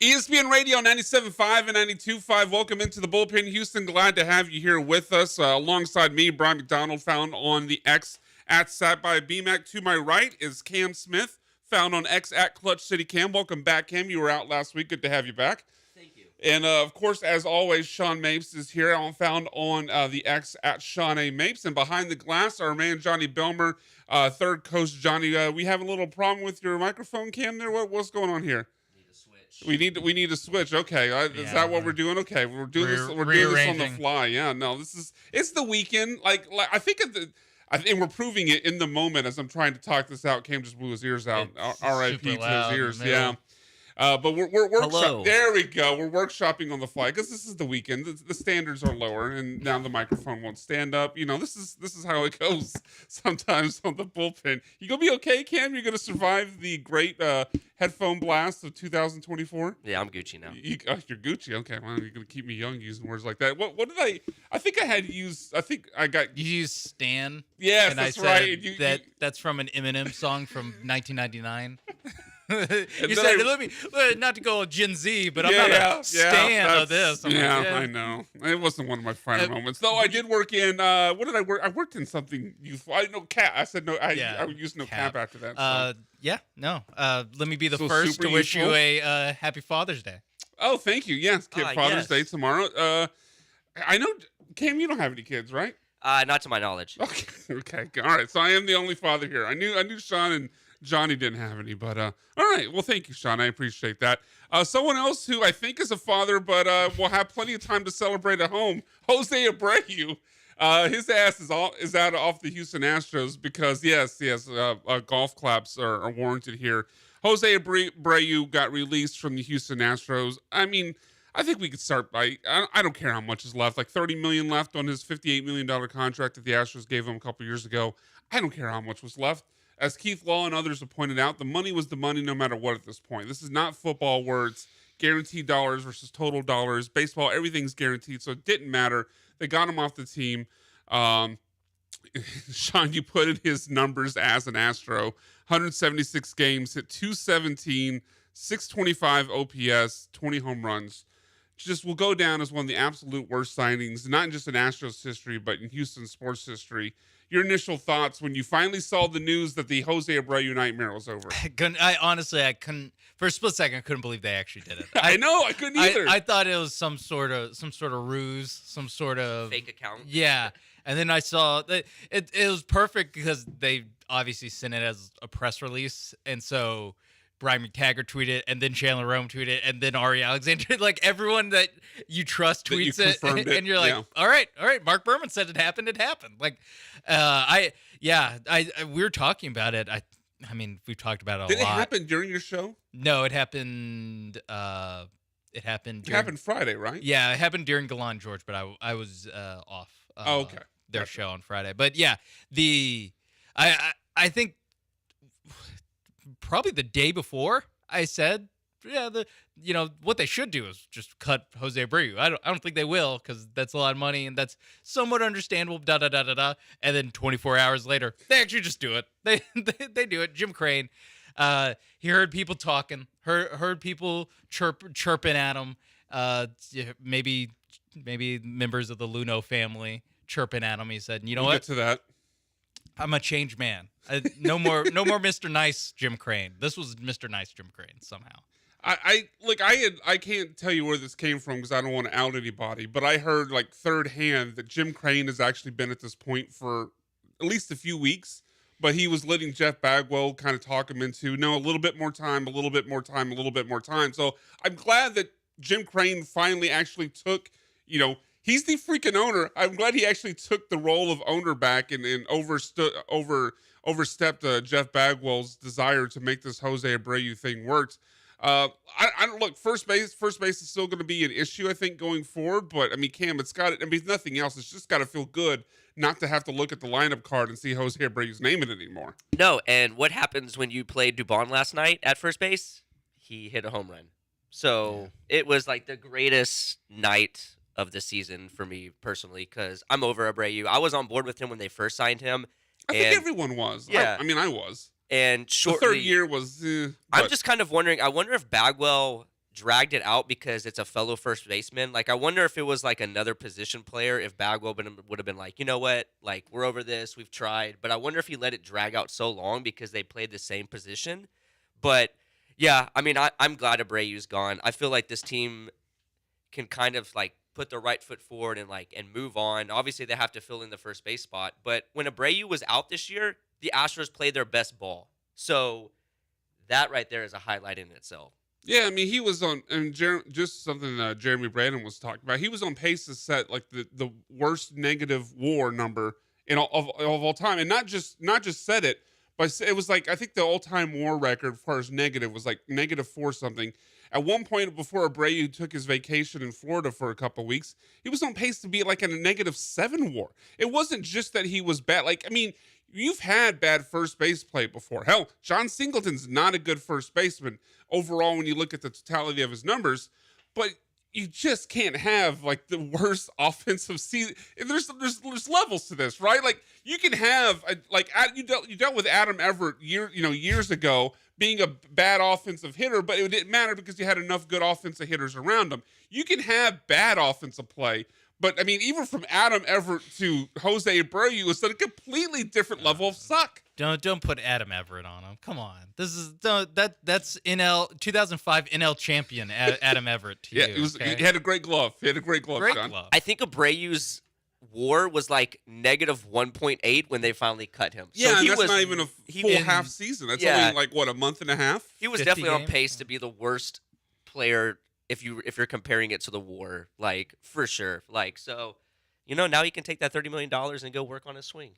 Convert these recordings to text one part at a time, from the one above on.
ESPN Radio 97.5 and 92.5. Welcome into the Bullpen, Houston. Glad to have you here with us. Alongside me, Brian McDonald, found on the X at SatByBMAC. To my right is Cam Smith, found on X at Clutch City Cam. Welcome back, Cam. You were out last week. Good to have you back. Thank you. And, of course, as always, Sean Mapes is here. I'm found on the X at Sean A. Mapes. And behind the glass, our man Johnny Belmer, third coach Johnny. We have a little problem with your microphone, Cam, there. What's going on here? We need to switch. Okay, is that what we're doing? Okay, we're doing this. We're doing this on the fly. Yeah, no, it's the weekend. Like I think and we're proving it in the moment as I'm trying to talk this out. Cam just blew his ears out. R.I.P. to his ears. Yeah. But we're workshopping. There we go. We're workshopping on the fly because this is the weekend. The standards are lower, and now the microphone won't stand up. You know, this is how it goes sometimes on the bullpen. You gonna be okay, Cam? You're gonna survive the great headphone blast of 2024? Yeah, I'm Gucci now. You're Gucci. Okay, well, you're gonna keep me young using words like that. What did I think I had used. I think I got. You used Stan. Yes, and that's I said right. That's from an Eminem song from 1999. You then said, let me not to go Gen Z, but I'm not a stan of this. I know. It wasn't one of my finer moments. Though I did work in, what did I work? I worked in something youthful. I know cap. I said no. I used no cap after that. So. Let me be the first to wish you a happy Father's Day. Oh, thank you. Yes, Father's Day tomorrow. I know, Cam, you don't have any kids, right? Not to my knowledge. Okay. All right. So I am the only father here. I knew Sean and Johnny didn't have any, but all right. Well, thank you, Sean. I appreciate that. Someone else who I think is a father, but will have plenty of time to celebrate at home, Jose Abreu. His ass is out off the Houston Astros because, yes, golf claps are warranted here. Jose Abreu got released from the Houston Astros. I mean, I think we could start by, I don't care how much is left, like $30 million left on his $58 million contract that the Astros gave him a couple years ago. I don't care how much was left. As Keith Law and others have pointed out, the money was the money no matter what at this point. This is not football where it's guaranteed dollars versus total dollars. Baseball, everything's guaranteed, so it didn't matter. They got him off the team. Sean, you put in his numbers as an Astro. 176 games, hit 217, 625 OPS, 20 home runs. Just will go down as one of the absolute worst signings, not just in Astros history, but in Houston sports history. Your initial thoughts when you finally saw the news that the Jose Abreu nightmare was over? I honestly couldn't. For a split second, I couldn't believe they actually did it. I know, I couldn't either. I thought it was some sort of ruse, some sort of fake account. Yeah, and then I saw that it was perfect because they obviously sent it as a press release, and so Brian McTaggart tweeted, and then Chandler Rome tweeted, and then Ari Alexander. Like everyone that you trust tweets it, and you're like, all right. Mark Berman said it happened. It happened. Like, we were talking about it. I mean, we've talked about it a lot. Did it happen during your show? No, it happened. It happened Friday, right? Yeah, it happened during Galan George, but I was off. Okay. Their show on Friday, but yeah, I think. Probably the day before I said, what they should do is just cut Jose Abreu. I don't think they will because that's a lot of money and that's somewhat understandable. And then 24 hours later, they actually just do it. They do it. Jim Crane, he heard people talking, heard people chirping at him. Maybe members of the Luno family chirping at him. He said, "You know what? Get to that. I'm a changed man. No more Mr. Nice Jim Crane. This was Mr. Nice Jim Crane somehow." I can't tell you where this came from because I don't want to out anybody, but I heard like third hand that Jim Crane has actually been at this point for at least a few weeks, but he was letting Jeff Bagwell kind of talk him into, no, a little bit more time, a little bit more time, a little bit more time. So I'm glad that Jim Crane finally actually took, he's the freaking owner. I'm glad he actually took the role of owner back and overstepped Jeff Bagwell's desire to make this Jose Abreu thing work. I don't look. First base is still going to be an issue, I think, going forward. But I mean, Cam, it's got. I mean, nothing else. It's just got to feel good not to have to look at the lineup card and see Jose Abreu's name in it anymore. No, and what happens when you played Dubon last night at first base? He hit a home run. So it was like the greatest night of the season for me personally because I'm over Abreu. I was on board with him when they first signed him. I think everyone was. Yeah. I mean, I was. And shortly, the third year was. I'm just kind of wondering. I wonder if Bagwell dragged it out because it's a fellow first baseman. Like, I wonder if it was like another position player, if Bagwell would have been like, you know what, like, we're over this, we've tried. But I wonder if he let it drag out so long because they played the same position. But yeah, I mean, I'm glad Abreu's gone. I feel like this team can kind of like put the right foot forward and move on. Obviously, they have to fill in the first base spot. But when Abreu was out this year, the Astros played their best ball. So that right there is a highlight in itself. Yeah, I mean, he was on, and just something Jeremy Brandon was talking about. He was on pace to set like the worst negative WAR number of all time, and not just set it, but it was like I think the all time WAR record as far as negative was like -4 something. At one point before Abreu took his vacation in Florida for a couple weeks, he was on pace to be like in a -7 WAR. It wasn't just that he was bad. Like, I mean, you've had bad first base play before. Hell, John Singleton's not a good first baseman overall when you look at the totality of his numbers, but you just can't have like the worst offensive season. There's levels to this, right? Like you can have you dealt with Adam Everett years ago being a bad offensive hitter, but it didn't matter because you had enough good offensive hitters around him. You can have bad offensive play. But I mean, even from Adam Everett to Jose Abreu, it's at a completely different level of suck. Don't put Adam Everett on him. Come on, that's NL 2005 NL champion Adam Everett. To Yeah, you, he had a great glove. He had a great glove. Great John. glove. I think Abreu's WAR was like -1.8 when they finally cut him. Yeah, so and he that's was, not even a full half season. That's only like what, a month and a half. He was 50 definitely on games? pace to be the worst player if you're comparing it to the WAR, like for sure. Like so. Now he can take that $30 million and go work on his swing.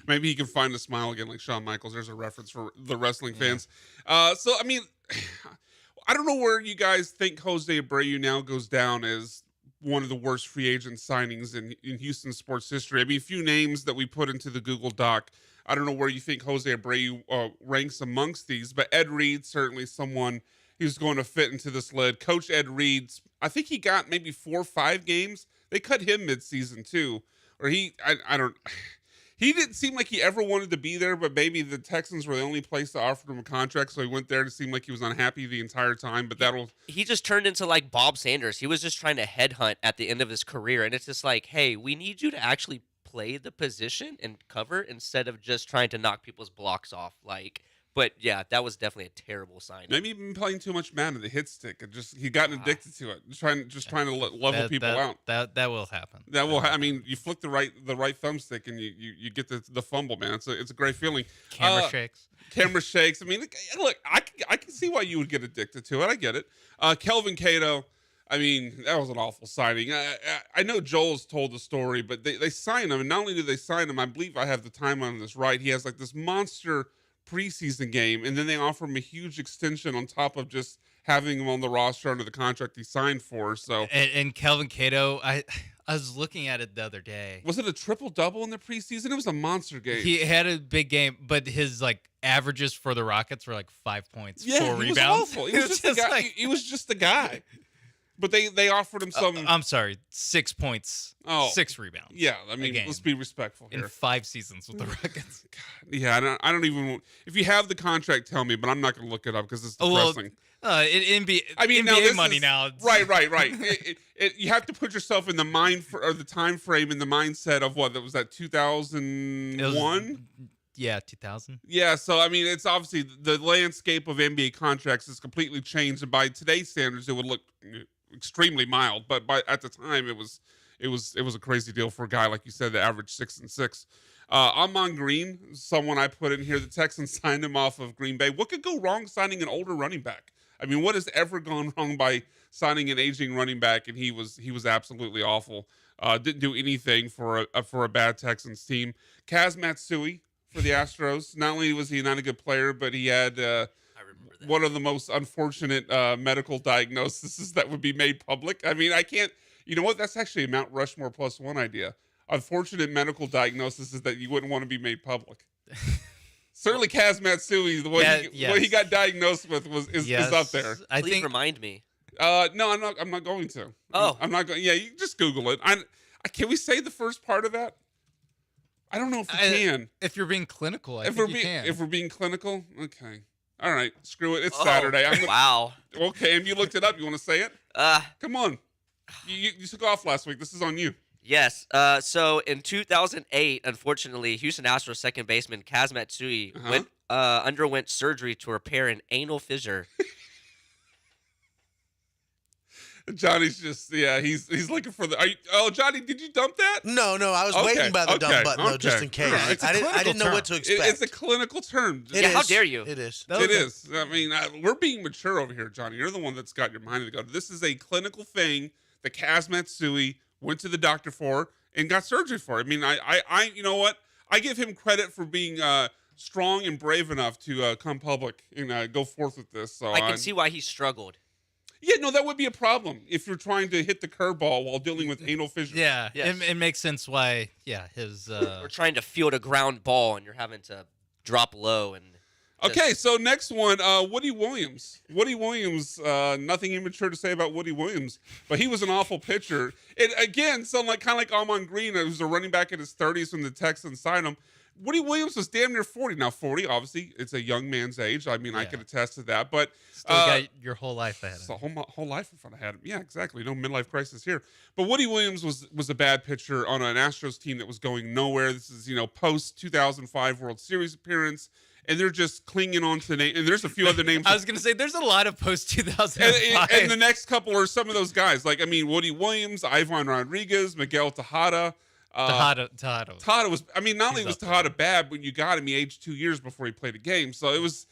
Maybe he can find a smile again like Shawn Michaels. There's a reference for the wrestling fans. So, I mean, I don't know where you guys think Jose Abreu now goes down as one of the worst free agent signings in Houston sports history. I mean, a few names that we put into the Google Doc. I don't know where you think Jose Abreu ranks amongst these, but Ed Reed, certainly someone who's going to fit into this lid. Coach Ed Reed, I think he got maybe 4 or 5 games. They cut him midseason too, or he didn't seem like he ever wanted to be there, but maybe the Texans were the only place to offer him a contract, so he went there to seem like he was unhappy the entire time. But he just turned into like Bob Sanders. He was just trying to headhunt at the end of his career, and it's just like, hey, we need you to actually play the position and cover instead of just trying to knock people's blocks off. But yeah, that was definitely a terrible sign. Maybe he'd been playing too much Madden, the hit stick, and he'd gotten addicted to it. Just trying to level people out. That will happen. I mean, you flick the right thumbstick and you get the fumble, man. It's a great feeling. Camera shakes. Camera shakes. I mean, look, I can see why you would get addicted to it. I get it. Kelvin Cato. I mean, that was an awful signing. I know Joel's told the story, but they signed him, and not only did they sign him, I believe I have the time on this right. He has like this monster preseason game, and then they offer him a huge extension on top of just having him on the roster under the contract he signed for. So and Kelvin Cato, I was looking at it the other day. Was it a triple-double in the preseason? It was a monster game. He had a big game, but his averages for the Rockets were like 5 points, 4 rebounds. Was awful. He was just a guy. He was just a guy. But they offered him some. I'm sorry, 6 points. Oh, 6 rebounds. Yeah, I mean, let's be respectful here. In 5 seasons with the Rockets. God, yeah, I don't even. If you have the contract, tell me. But I'm not going to look it up because it's depressing. NBA money now. Right. You have to put yourself in the the time frame in the mindset of what was that 2001. Yeah, 2000. Yeah, so I mean, it's obviously the landscape of NBA contracts has completely changed, and by today's standards, it would look extremely mild. But at the time, it was a crazy deal for a guy like you said that averaged 6 and 6. Amon Green, someone I put in here, the Texans signed him off of Green Bay. What could go wrong signing an older running back? I mean, what has ever gone wrong by signing an aging running back? And he was absolutely awful. Didn't do anything for a bad Texans team. Kaz Matsui for the Astros. Not only was he not a good player, but he had one of the most unfortunate medical diagnoses that would be made public. I mean, I can't. You know what? That's actually a Mount Rushmore +1 idea. Unfortunate medical diagnosis is that you wouldn't want to be made public. Certainly, Kaz Matsui, what he got diagnosed with is up there. Please remind me. No, I'm not. I'm not going to. Oh, I'm not going. Yeah, you can just Google it. Can we say the first part of that? I don't know if we can. If you're being clinical, I think you can. If we're being clinical, okay. All right, screw it. It's Saturday. Wow. Okay, and you looked it up. You want to say it? Come on. You took off last week. This is on you. Yes. So in 2008, unfortunately, Houston Astros second baseman Kaz Matsui underwent surgery to repair an anal fissure. Johnny's just he's looking for the. Johnny, did you dump that? No, I was waiting by the dump button though, just in case. Right. I didn't know what to expect. It's a clinical term. How dare you? It is. It is. I mean, we're being mature over here, Johnny. You're the one that's got your mind to go. This is a clinical thing that Kaz Matsui went to the doctor for and got surgery for. I mean, I you know what? I give him credit for being strong and brave enough to come public and go forth with this. So I can see why he struggled. Yeah, no, that would be a problem if you're trying to hit the curveball while dealing with anal fissure. Yeah, yes. it makes sense why. Yeah, his. We're trying to field a ground ball, and you're having to drop low and. Okay, so next one, Woody Williams. Woody Williams, nothing immature to say about Woody Williams, but he was an awful pitcher. And again, kind of like Almon Green, who's a running back in his 30s when the Texans signed him. Woody Williams was damn near 40. Now, 40, obviously, it's a young man's age. I mean, I can attest to that. But still got your whole life ahead of him. Whole life in front of him. Yeah, exactly. No midlife crisis here. But Woody Williams was a bad pitcher on an Astros team that was going nowhere. This is, post 2005 World Series appearance. And they're just clinging on to the name. And there's a few other names. I was going to say, there's a lot of post 2005. And the next couple are some of those guys. Woody Williams, Ivan Rodriguez, Miguel Tejada. Tejada was, not only was Tejada bad, when you got him, he aged 2 years before he played a game. So it was,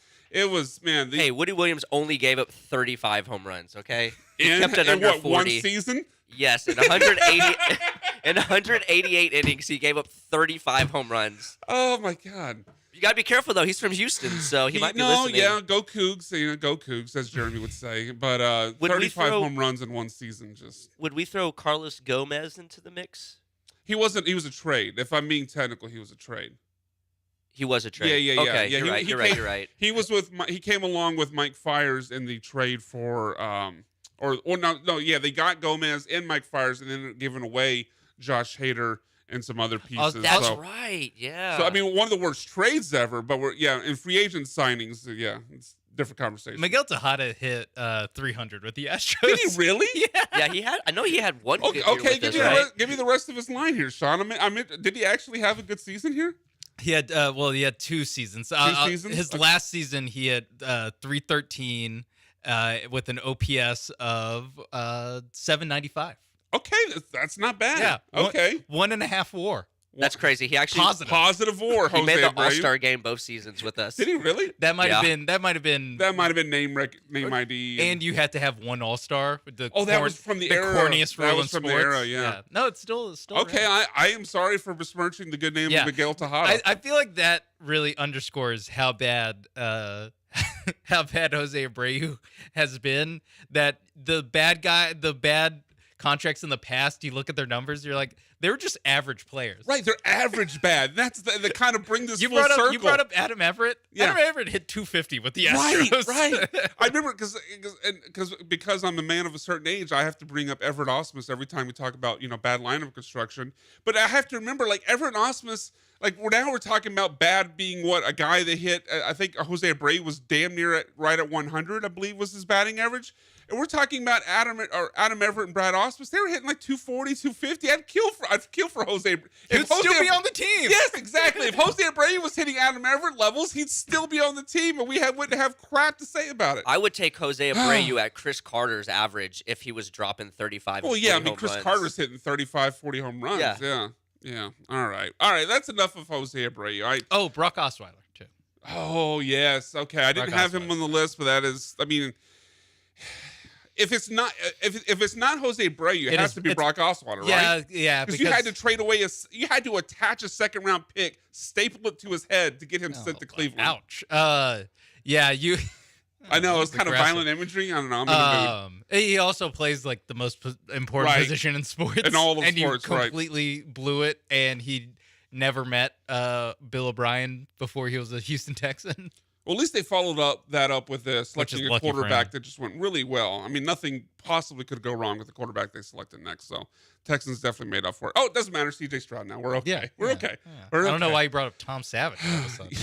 man. Hey, Woody Williams only gave up 35 home runs, okay? He kept it under 40. One season? Yes, in 180, in 188 innings, he gave up 35 home runs. Oh, my God. You got to be careful, though. He's from Houston, so he might be listening. Yeah, go Cougs. Go Cougs, as Jeremy would say. But 35 home runs in one season just. Would we throw Carlos Gomez into the mix? He wasn't. He was a trade. If I'm being technical, he was a trade. He was a trade. Yeah. Okay, yeah. You're right. He was he came along with Mike Fiers in the trade for they got Gomez and Mike Fiers and then giving away Josh Hader and some other pieces. Oh, that's right. Yeah. So one of the worst trades ever. But in free agent signings. It's a different conversation. Miguel Tejada hit 300 with the Astros. Did he really? Yeah. He had. I know he had one. Okay. Give me the rest of his line here, Sean. Did he actually have a good season here? He had he had 2 seasons. His last season he had 313 with an OPS of 795. Okay, that's not bad. Yeah. Okay. 1.5 WAR. That's crazy. He actually positive WAR. He made the All-Star game both seasons with us. Did he really? That might have been name ID. And you had to have one All-Star. That was from the era. Corniest rule in sports. The era, yeah. No, it's still okay. Right. I am sorry for besmirching the good name of Miguel Tejada. I feel like that really underscores how bad Jose Abreu has been. That the bad contracts in the past, you look at their numbers, you're like, they were just average players. Right, they're average bad. That's the kind of bring this full circle. circle. You brought up Adam Everett. Yeah. Adam Everett hit 250 with the Astros. Right. I remember because I'm a man of a certain age, I have to bring up Everett Osmus every time we talk about bad lineup construction. But I have to remember Everett Osmus. We're talking about bad being a guy that hit. I think Jose Abreu was damn near right at 100. I believe was his batting average. And we're talking about Adam Everett and Brad Osmus. They were hitting 240, 250. I'd kill for Jose. He'd still be on the team. Yes, exactly. If Jose Abreu was hitting Adam Everett levels, he'd still be on the team, and we wouldn't have crap to say about it. I would take Jose Abreu at Chris Carter's average if he was dropping 35. Well, yeah, Chris Carter's hitting 35, 40 home runs. Yeah. All right. That's enough of Jose Abreu. Brock Osweiler too. Oh yes. Okay, I didn't have him on the list, but that is. If it's not Jose Abreu, it has to be Brock Osweiler, right? Yeah. Because you had to trade away you had to attach a second-round pick, staple it to his head to get him sent to Cleveland. Ouch. You. I know it's kind of violent imagery. I don't know. I'm in the mood. He also plays the most important position in sports, in all of and sports, you completely blew it. And he never met Bill O'Brien before he was a Houston Texan. Well, at least they followed that up with selecting a quarterback that just went really well. Nothing possibly could go wrong with the quarterback they selected next. So Texans definitely made up for it. Oh, it doesn't matter. C.J. Stroud now. We're okay. Yeah, We're okay. I don't know why you brought up Tom Savage all of a sudden.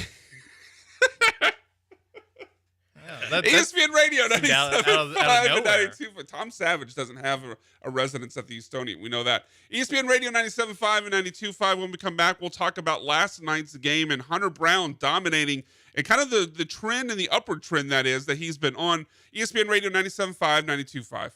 That's ESPN Radio out of 97.5 and nowhere. 92. But Tom Savage doesn't have a residence at the Estonian. We know that. ESPN Radio 97.5 and 92.5. When we come back, we'll talk about last night's game and Hunter Brown dominating and kind of the trend and the upward trend that he's been on. ESPN Radio 97.5, 92.5.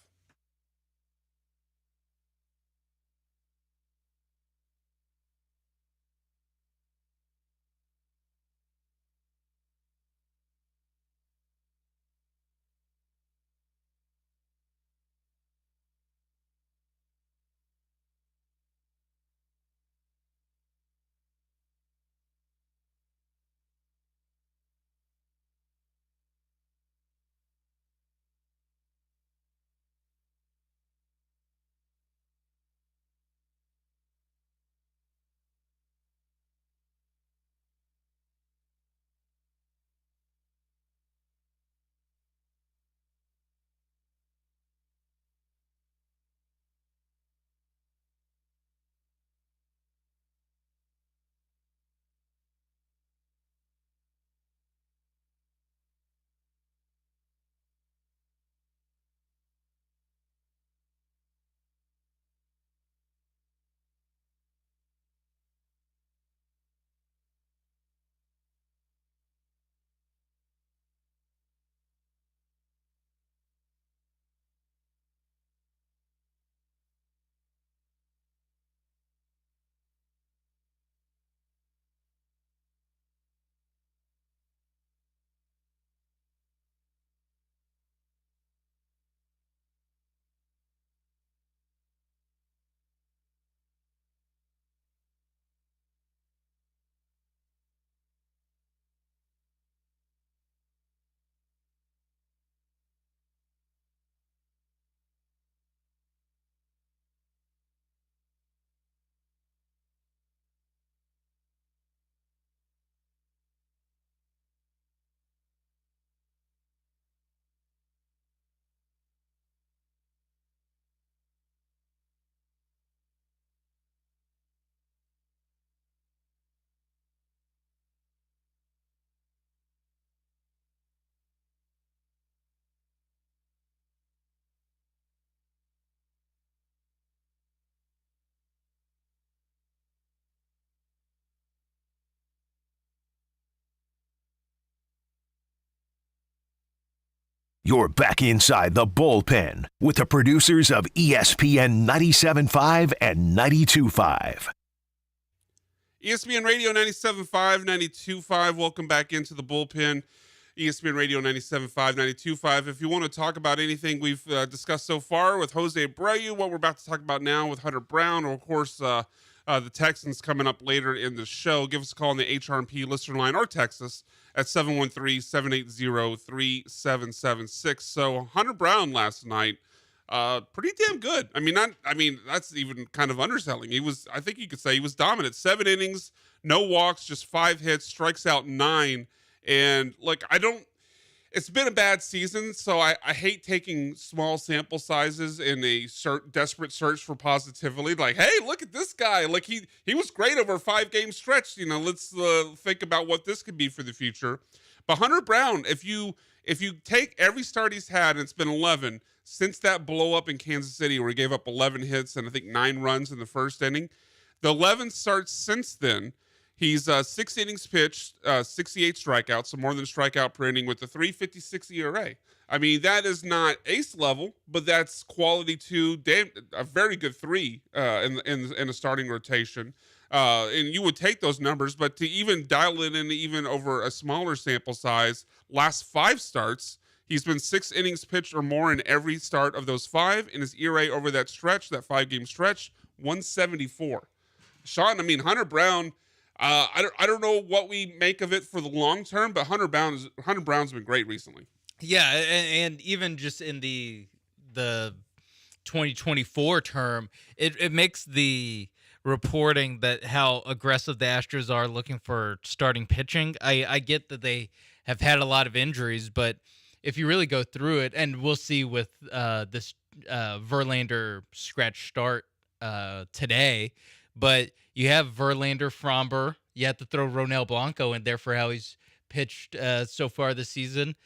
You're back inside the bullpen with the producers of ESPN 97.5 and 92.5. ESPN Radio 97.5, 92.5. Welcome back into the bullpen. ESPN Radio 97.5, 92.5. If you want to talk about anything we've discussed so far with Jose Abreu, what we're about to talk about now with Hunter Brown, or of course the Texans coming up later in the show, give us a call on the HRP listener line or text us at 713-780-3776. So Hunter Brown last night, pretty damn good. I mean, that's even kind of underselling. I think you could say he was dominant. 7 innings, no walks, just 5 hits, strikes out 9. And it's been a bad season, so I hate taking small sample sizes in a desperate search for positivity. Like, hey, look at this guy. Like he was great over a 5-game stretch. Let's think about what this could be for the future. But Hunter Brown, if you take every start he's had, and it's been 11 since that blow up in Kansas City where he gave up 11 hits and I think 9 runs in the first inning, the 11 starts since then. He's 6 innings pitched, 68 strikeouts, so more than a strikeout per inning with a 3.56 ERA. I mean, that is not ace level, but that's quality 2, a very good 3 in a starting rotation. And you would take those numbers, but to even dial it in even over a smaller sample size, last 5 starts, he's been 6 innings pitched or more in every start of those 5, and his ERA over that stretch, that 5-game stretch, 1.74. Sean, I mean, Hunter Brown. I don't know what we make of it for the long term, but Hunter Brown's been great recently. Yeah, and even just in the 2024 term, it makes the reporting that how aggressive the Astros are looking for starting pitching. I get that they have had a lot of injuries, but if you really go through it, and we'll see with this Verlander scratch start today, but you have Verlander, Fromber. You have to throw Ronel Blanco in there for how he's pitched so far this season.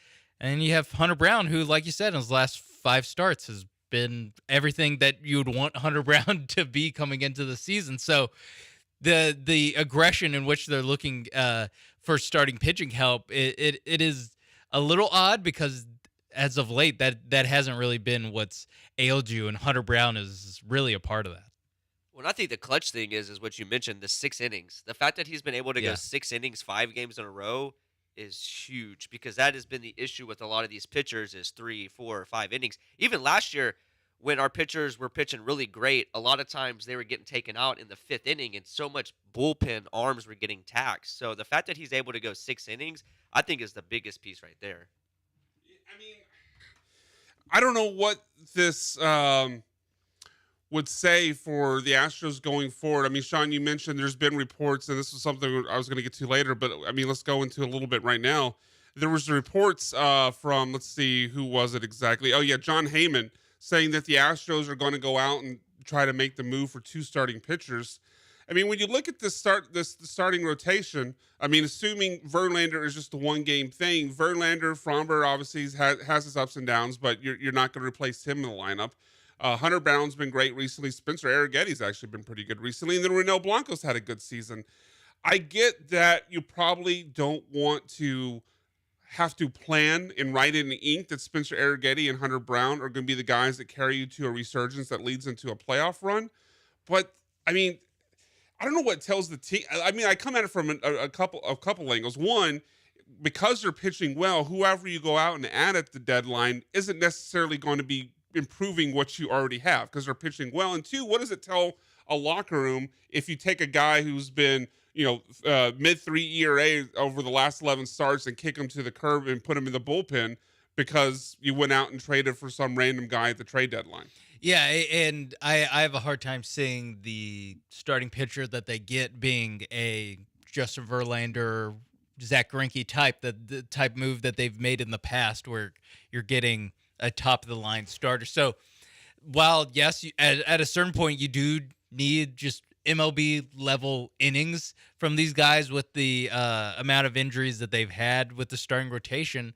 And you have Hunter Brown, who, like you said, in his last 5 starts has been everything that you would want Hunter Brown to be coming into the season. So the aggression in which they're looking for starting pitching help, it is a little odd because as of late that hasn't really been what's ailed you, and Hunter Brown is really a part of that. Well, I think the clutch thing is what you mentioned, the 6 innings. The fact that he's been able to go 6 innings, 5 games in a row is huge, because that has been the issue with a lot of these pitchers is 3, 4, 5 innings. Even last year, when our pitchers were pitching really great, a lot of times they were getting taken out in the 5th inning, and so much bullpen arms were getting taxed. So the fact that he's able to go 6 innings, I think is the biggest piece right there. I mean, I don't know what this would say for the Astros going forward. I mean, Sean, you mentioned there's been reports, and this is something I was going to get to later, but I mean, let's go into a little bit right now. There was reports from, let's see, who was it exactly? Oh yeah, John Heyman, saying that the Astros are going to go out and try to make the move for 2 starting pitchers. I mean, when you look at the starting rotation, I mean, assuming Verlander is just a 1-game thing, Verlander, Fromber obviously has his ups and downs, but you're not going to replace him in the lineup. Hunter Brown's been great recently. Spencer Arrighetti's actually been pretty good recently. And then Renel Blanco's had a good season. I get that you probably don't want to have to plan and write in ink that Spencer Arrighetti and Hunter Brown are going to be the guys that carry you to a resurgence that leads into a playoff run. But, I mean, I don't know what tells the team. I mean, I come at it from a couple angles. One, because they're pitching well, whoever you go out and add at the deadline isn't necessarily going to be improving what you already have because they're pitching well. And 2, what does it tell a locker room if you take a guy who's been, mid-3 ERA over the last 11 starts and kick him to the curb and put him in the bullpen because you went out and traded for some random guy at the trade deadline? Yeah, and I have a hard time seeing the starting pitcher that they get being a Justin Verlander, Zach Greinke type, the type move that they've made in the past where you're getting a top-of-the-line starter. So while, yes, at a certain point you do need just MLB-level innings from these guys with the amount of injuries that they've had with the starting rotation,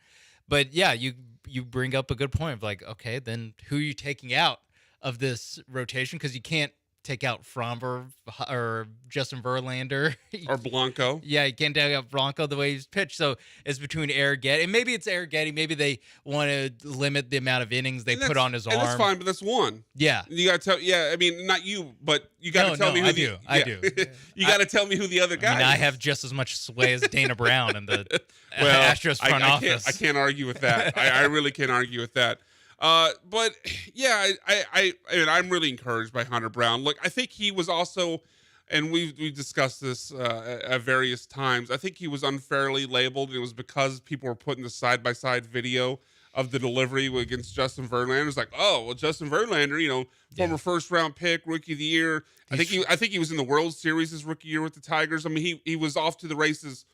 but yeah, you bring up a good point of like, okay, then who are you taking out of this rotation? Because you can't take out Fromber or Justin Verlander or Blanco. Yeah, you can't take out Blanco the way he's pitched. So it's between Arrighetti, and maybe it's Arrighetti. Maybe they want to limit the amount of innings they put on his arm. That's fine, but that's one. Yeah, you got to tell. Yeah, I mean, not you, but you got to tell me who I do. You got to tell me who the other guy. I mean, I have just as much sway as Dana Brown in the Astros front office. I can't argue with that. I really can't argue with that. But yeah, I'm really encouraged by Hunter Brown. Look, I think he was also, and we discussed this at various times. I think he was unfairly labeled. It was because people were putting the side-by-side video of the delivery against Justin Verlander. It's like, oh, well, Justin Verlander, former first-round pick, rookie of the year. I think he was in the World Series his rookie year with the Tigers. I mean, he was off to the races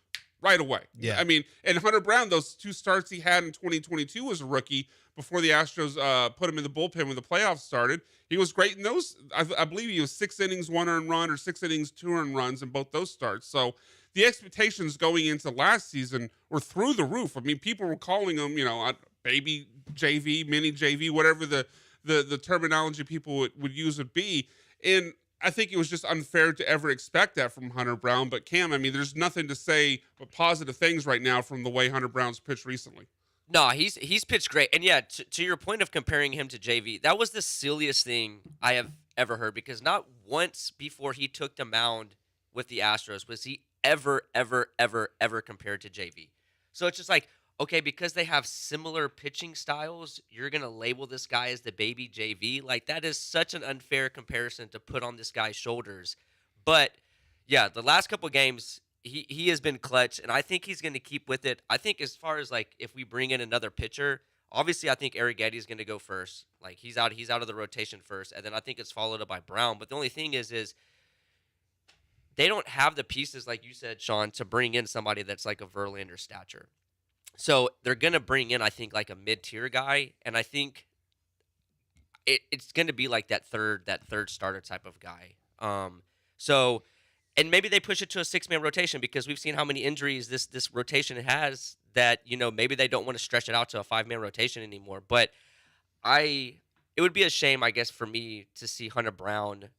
right away. Yeah. I mean, and Hunter Brown, those 2 starts he had in 2022 as a rookie before the Astros put him in the bullpen when the playoffs started. He was great in those. I believe he was 6 innings, 1 earned run, or 6 innings, 2 earned runs in both those starts. So the expectations going into last season were through the roof. I mean, people were calling him, baby JV, mini JV, whatever the terminology people would use would be. And I think it was just unfair to ever expect that from Hunter Brown. But Cam, I mean, there's nothing to say but positive things right now from the way Hunter Brown's pitched recently. No, he's pitched great. And yeah, to your point of comparing him to JV, that was the silliest thing I have ever heard, because not once before he took the mound with the Astros was he ever compared to JV. So it's just like, okay, because they have similar pitching styles, you're going to label this guy as the baby JV? Like, that is such an unfair comparison to put on this guy's shoulders. But yeah, the last couple of games, he has been clutch, and I think he's going to keep with it. I think as far as, like, if we bring in another pitcher, obviously I think Arrighetti is going to go first. Like, he's out of the rotation first, and then I think it's followed up by Brown. But the only thing is they don't have the pieces, like you said, Sean, to bring in somebody that's like a Verlander stature. So they're going to bring in, I think, like a mid-tier guy, and I think it's going to be like that third starter type of guy. So And maybe they push it to a 6-man rotation because we've seen how many injuries this rotation has that, maybe they don't want to stretch it out to a 5-man rotation anymore. But it would be a shame, I guess, for me to see Hunter Brown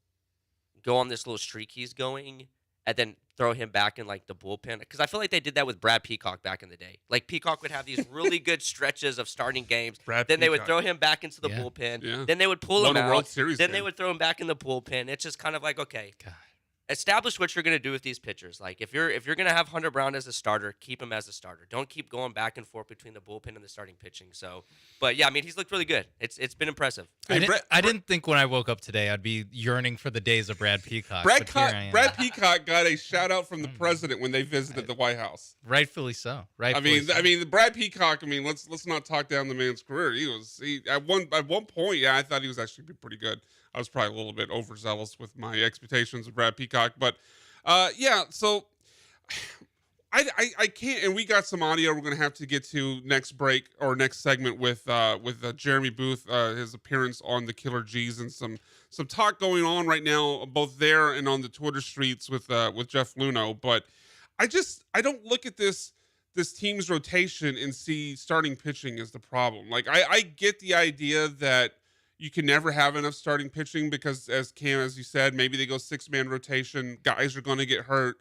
go on this little streak he's going and then throw him back in like the bullpen. Because I feel like they did that with Brad Peacock back in the day. Like Peacock would have these really good stretches of starting games. Then they would throw him back into the bullpen. Yeah. Then they would pull him Won a out. World Series Then game. they would throw him back in the bullpen. It's just kind of like, okay. God. Establish what you're going to do with these pitchers. Like if you're going to have Hunter Brown as a starter, keep him as a starter. Don't keep going back and forth between the bullpen and the starting pitching. So, but yeah, I mean, he's looked really good. It's been impressive. Hey, I didn't think when I woke up today I'd be yearning for the days of Brad Peacock. Brad but Peacock got a shout out from the president when they visited the White House. Rightfully so. I mean, Brad Peacock. I mean, let's not talk down the man's career. He at one point, yeah, I thought he was actually pretty good. I was probably a little bit overzealous with my expectations of Brad Peacock, but yeah. So I can't. And we got some audio we're gonna have to get to next break or next segment with Jeremy Booth, his appearance on the Killer G's, and some talk going on right now both there and on the Twitter streets with Jeff Luhnow. But I don't look at this team's rotation and see starting pitching as the problem. Like I get the idea that you can never have enough starting pitching because, as you said, maybe they go 6-man rotation. Guys are going to get hurt.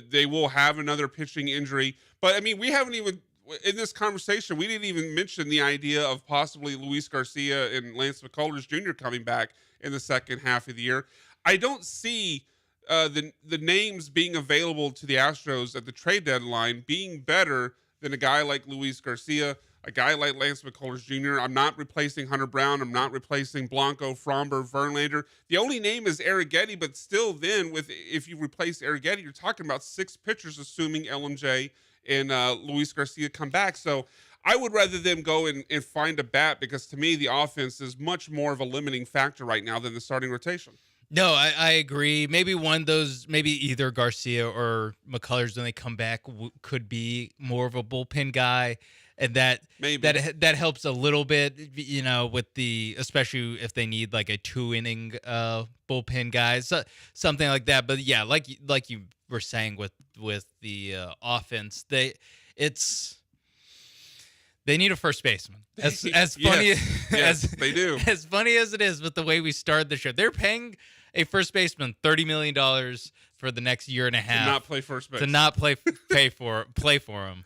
They will have another pitching injury. But, I mean, we haven't even, in this conversation, we didn't even mention the idea of possibly Luis Garcia and Lance McCullers Jr. coming back in the second half of the year. I don't see the names being available to the Astros at the trade deadline being better than a guy like Luis Garcia, a guy like Lance McCullers Jr. I'm not replacing Hunter Brown. I'm not replacing Blanco, Fromber, Verlander. The only name is Arrighetti, but still then, if you replace Arrighetti, you're talking about 6 pitchers, assuming LMJ and Luis Garcia come back. So I would rather them go and find a bat because, to me, the offense is much more of a limiting factor right now than the starting rotation. No, I agree. Maybe one of those, maybe either Garcia or McCullers when they come back could be more of a bullpen guy. And that helps a little bit, with especially if they need like a 2-inning bullpen guy, so, something like that. But yeah, like you were saying with the offense, they need a first baseman. As funny yes, they do. As funny as it is with the way we started the show, they're paying a first baseman $30 million for the next year and a half to not play first base, to not play for him.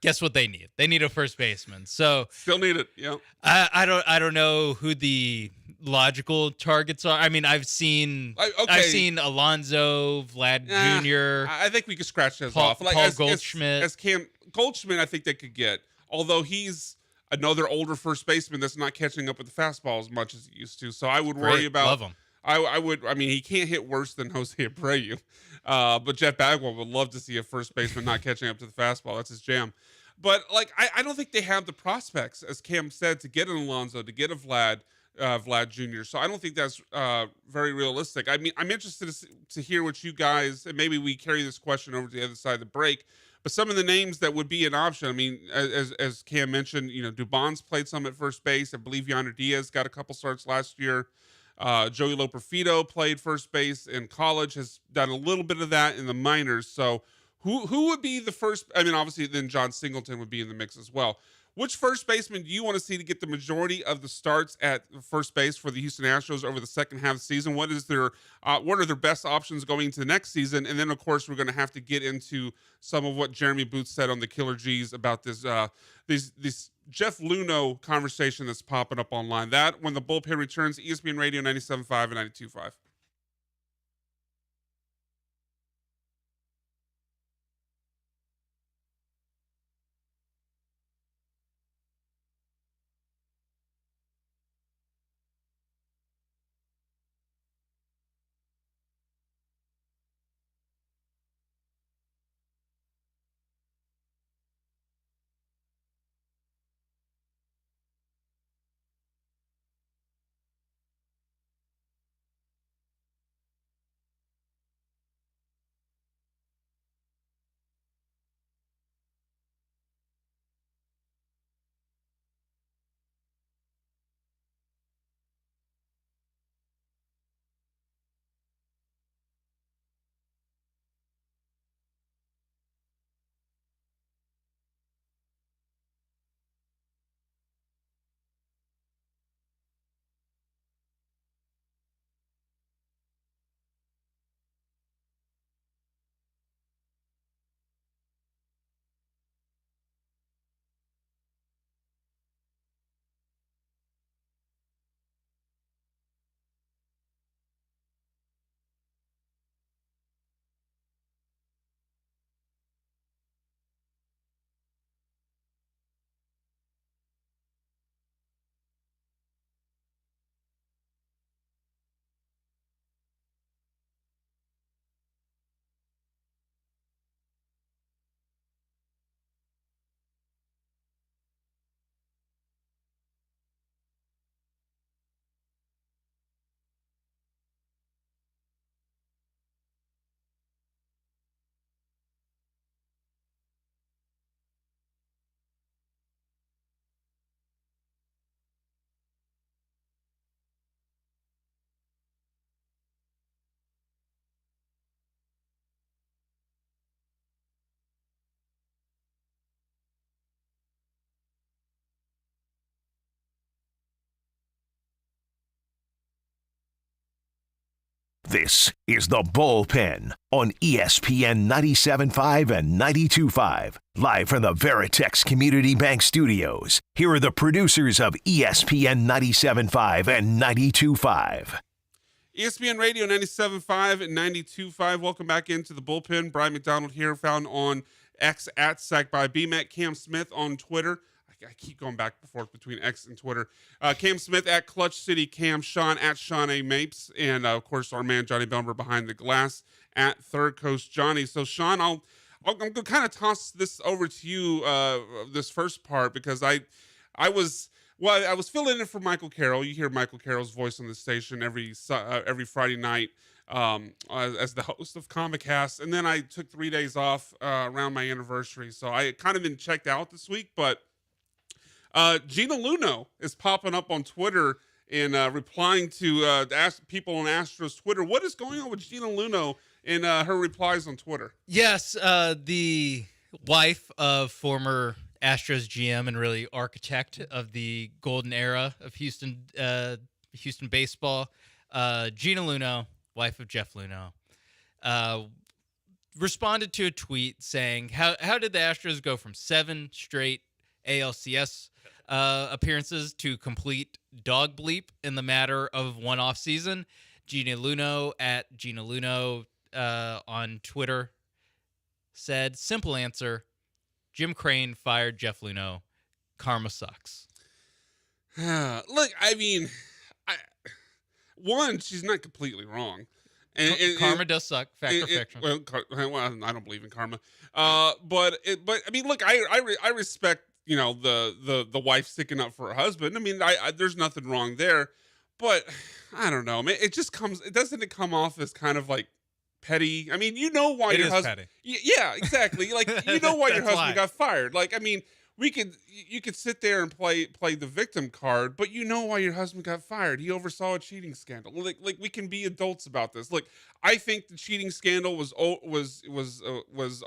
Guess what they need? They need a first baseman. So still need it. Yeah. I don't know who the logical targets are. I mean, I've seen Alonso, Vlad Jr. I think we could scratch those off. Like Paul Goldschmidt. As Cam Goldschmidt, I think they could get. Although he's another older first baseman that's not catching up with the fastball as much as he used to. So I would worry about. Love him. I mean, he can't hit worse than Jose Abreu. But Jeff Bagwell would love to see a first baseman not catching up to the fastball. That's his jam. But, like, I don't think they have the prospects, as Cam said, to get an Alonso, to get a Vlad Jr. So I don't think that's very realistic. I mean, I'm interested to hear what you guys, and maybe we carry this question over to the other side of the break, but some of the names that would be an option. I mean, as Cam mentioned, Dubon's played some at first base. I believe Yonder Diaz got a couple starts last year. Joey Loperfido played first base in college, has done a little bit of that in the minors. So who would be the first? I mean, obviously, then John Singleton would be in the mix as well. Which first baseman do you want to see to get the majority of the starts at first base for the Houston Astros over the second half of the season? What are their best options going into the next season? And then, of course, we're going to have to get into some of what Jeremy Booth said on the Killer G's about this Jeff Luhnow conversation that's popping up online. That when the bullpen returns, ESPN Radio 97.5 and 92.5. This is the Bullpen on ESPN 97.5 and 92.5. Live from the Veritex Community Bank Studios. Here are the producers of ESPN 97.5 and 92.5. ESPN Radio 97.5 and 92.5. Welcome back into the Bullpen. Brian McDonald here, found on X at Sack by BMAC. Cam Smith on Twitter. I keep going back and forth between X and Twitter. Cam Smith at Clutch City Cam. Sean at Sean A. Mapes. And, of course, our man Johnny Belmer behind the glass at Third Coast Johnny. So, Sean, I'm going to kind of toss this over to you, this first part, because I was filling in for Michael Carroll. You hear Michael Carroll's voice on the station every Friday night as the host of Comicast. And then I took 3 days off around my anniversary. So I kind of been checked out this week, but Gina Luno is popping up on Twitter and replying to people on Astros Twitter. What is going on with Gina Luno in her replies on Twitter? Yes, the wife of former Astros GM and really architect of the golden era of Houston baseball, Gina Luno, wife of Jeff Luno, responded to a tweet saying, "How did the Astros go from 7 straight ALCS appearances to complete dog bleep in the matter of one off season?" Gina Luno at Gina Luno on Twitter said, "Simple answer: Jim Crane fired Jeff Luno. Karma sucks." Look, I mean, she's not completely wrong. And karma does suck. Fact or fiction? Well, I don't believe in karma. But I mean, look, I respect, you know, the wife sticking up for her husband. I mean, there's nothing wrong there, but I don't know, man. It doesn't come off as kind of like petty? I mean, you know why your husband. Yeah, exactly. Like, you know why your husband got fired. Like, I mean, you could sit there and play the victim card, but you know why your husband got fired. He oversaw a cheating scandal. Like we can be adults about this. Look, I think the cheating scandal was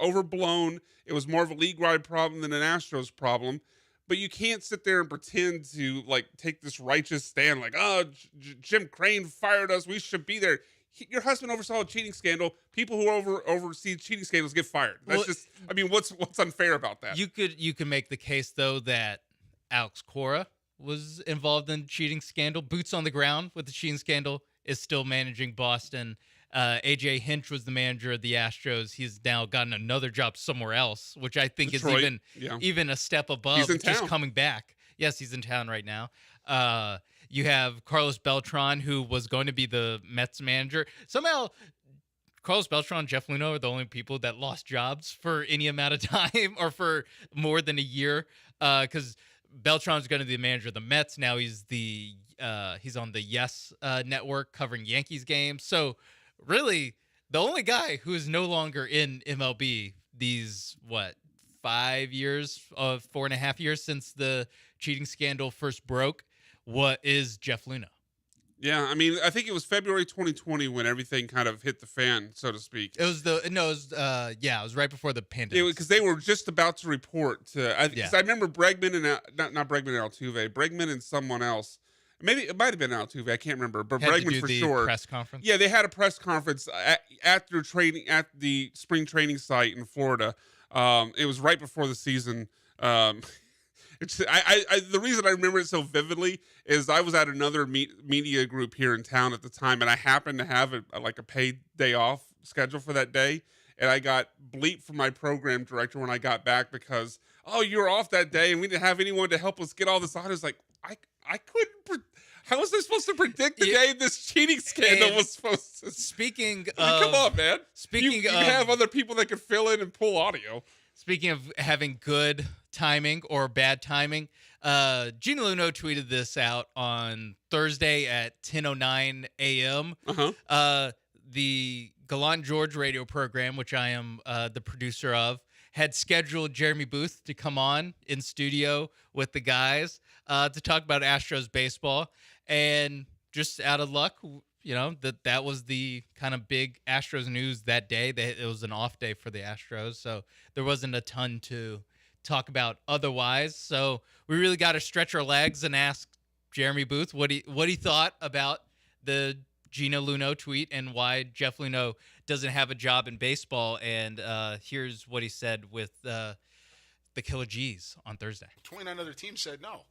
overblown. It was more of a league-wide problem than an Astros problem. But you can't sit there and pretend to like take this righteous stand, like, oh, Jim Crane fired us, we should be there. Your husband oversaw a cheating scandal. People who oversee cheating scandals get fired. That's I mean, what's unfair about that? You could make the case though that Alex Cora was involved in cheating scandal. Boots on the ground with the cheating scandal, is still managing Boston. AJ Hinch was the manager of the Astros. He's now gotten another job somewhere else, which I think Detroit. is even a step above. He's in just town. Coming back. Yes, he's in town right now. You have Carlos Beltran, who was going to be the Mets manager. Somehow, Carlos Beltran and Jeff Luno are the only people that lost jobs for any amount of time or for more than a year. Because Beltran's going to be the manager of the Mets. Now he's on the Yes network covering Yankees games. So really, the only guy who is no longer in MLB these, 4.5 years since the cheating scandal first broke, what is Jeff Luno? Yeah, I mean, I think it was February 2020 when everything kind of hit the fan, so to speak. It was right before the pandemic. Because they were just about to report to. I remember Bregman and not Bregman and Altuve, Bregman and someone else. Maybe it might have been Altuve. I can't remember, but Had Bregman to do for the sure. Press conference. Yeah, they had a press conference at their training at the spring training site in Florida. It was right before the season. The reason I remember it so vividly is I was at another media group here in town at the time, and I happened to have a paid day off scheduled for that day, and I got bleeped from my program director when I got back because, oh, you were off that day, and we didn't have anyone to help us get all this on. I was like, I couldn't. How was I supposed to predict the day this cheating scandal was supposed to? Speaking I mean, come on, man. You of, have other people that could fill in and pull audio. Speaking of having good timing or bad timing, Gina Luno tweeted this out on Thursday at 10:09 a.m. The Gallant George radio program, which I am the producer of, had scheduled Jeremy Booth to come on in studio with the guys to talk about Astros baseball. And just out of luck, you know, that was the kind of big Astros news that day. It was an off day for the Astros, so there wasn't a ton to talk about otherwise. So we really got to stretch our legs and ask Jeremy Booth what he thought about the Gina Luno tweet and why Jeff Luno doesn't have a job in baseball. And here's what he said with the Killer G's on Thursday. 29 other teams said no.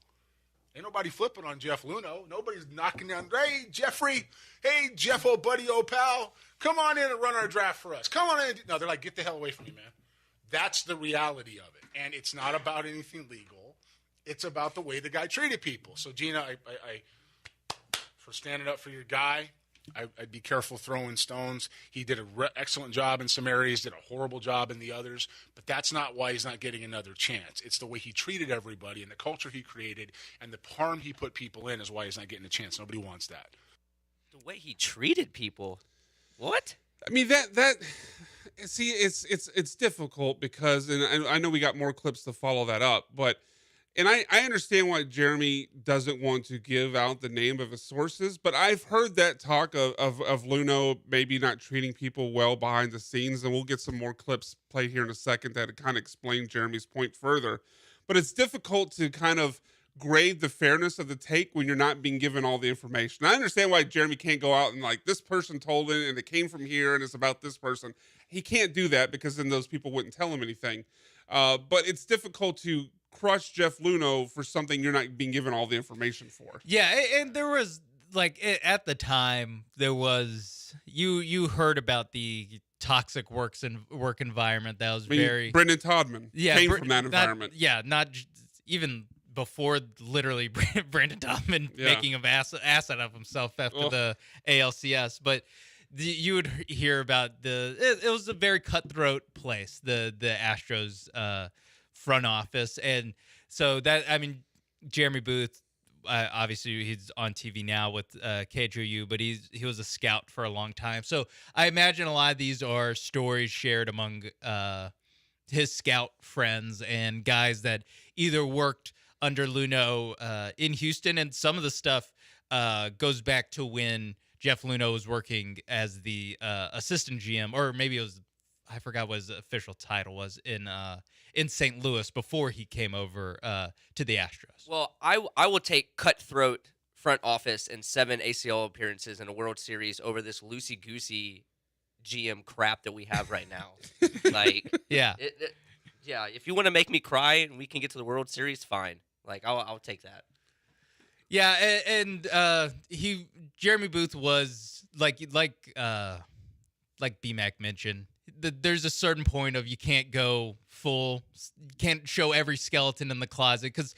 Ain't nobody flipping on Jeff Luno. Nobody's knocking down, hey, Jeffrey, hey, Jeff, old buddy, old pal, come on in and run our draft for us. Come on in. No, they're like, get the hell away from me, man. That's the reality of it. And it's not about anything legal. It's about the way the guy treated people. So, Gina, I for standing up for your guy, I'd be careful throwing stones. He did an excellent job in some areas, did a horrible job in the others. But that's not why he's not getting another chance. It's the way he treated everybody and the culture he created and the harm he put people in is why he's not getting a chance. Nobody wants that. The way he treated people? What? I mean, that see, it's difficult because, and I know we got more clips to follow that up, but. And I understand why Jeremy doesn't want to give out the name of his sources, but I've heard that talk of Luno maybe not treating people well behind the scenes, and we'll get some more clips played here in a second that kind of explain Jeremy's point further. But it's difficult to kind of grade the fairness of the take when you're not being given all the information. I understand why Jeremy can't go out and like, this person told it, and it came from here, and it's about this person. He can't do that because then those people wouldn't tell him anything. But it's difficult to crush Jeff Luno for something you're not being given all the information for. Yeah, and there was like at the time there was you heard about the toxic work environment that was very Brendan Todman came from that environment. Not even before literally Brandon Todman making an ass out of himself after the ALCS, but you would hear about it was a very cutthroat place, the Astros front office. And so that, I mean, Jeremy Booth, obviously he's on TV now with KJU, but he was a scout for a long time. So I imagine a lot of these are stories shared among his scout friends and guys that either worked under Luno in Houston, and some of the stuff goes back to when Jeff Luno was working as the assistant GM, or maybe it was, I forgot what his official title was in St. Louis before he came over to the Astros. Well, I will take cutthroat front office and 7 ACL appearances in a World Series over this loosey-goosey GM crap that we have right now. Like, yeah, if you want to make me cry and we can get to the World Series, fine. Like, I'll take that. Yeah, and Jeremy Booth was like BMAC mentioned. There's a certain point of you can't go full, can't show every skeleton in the closet because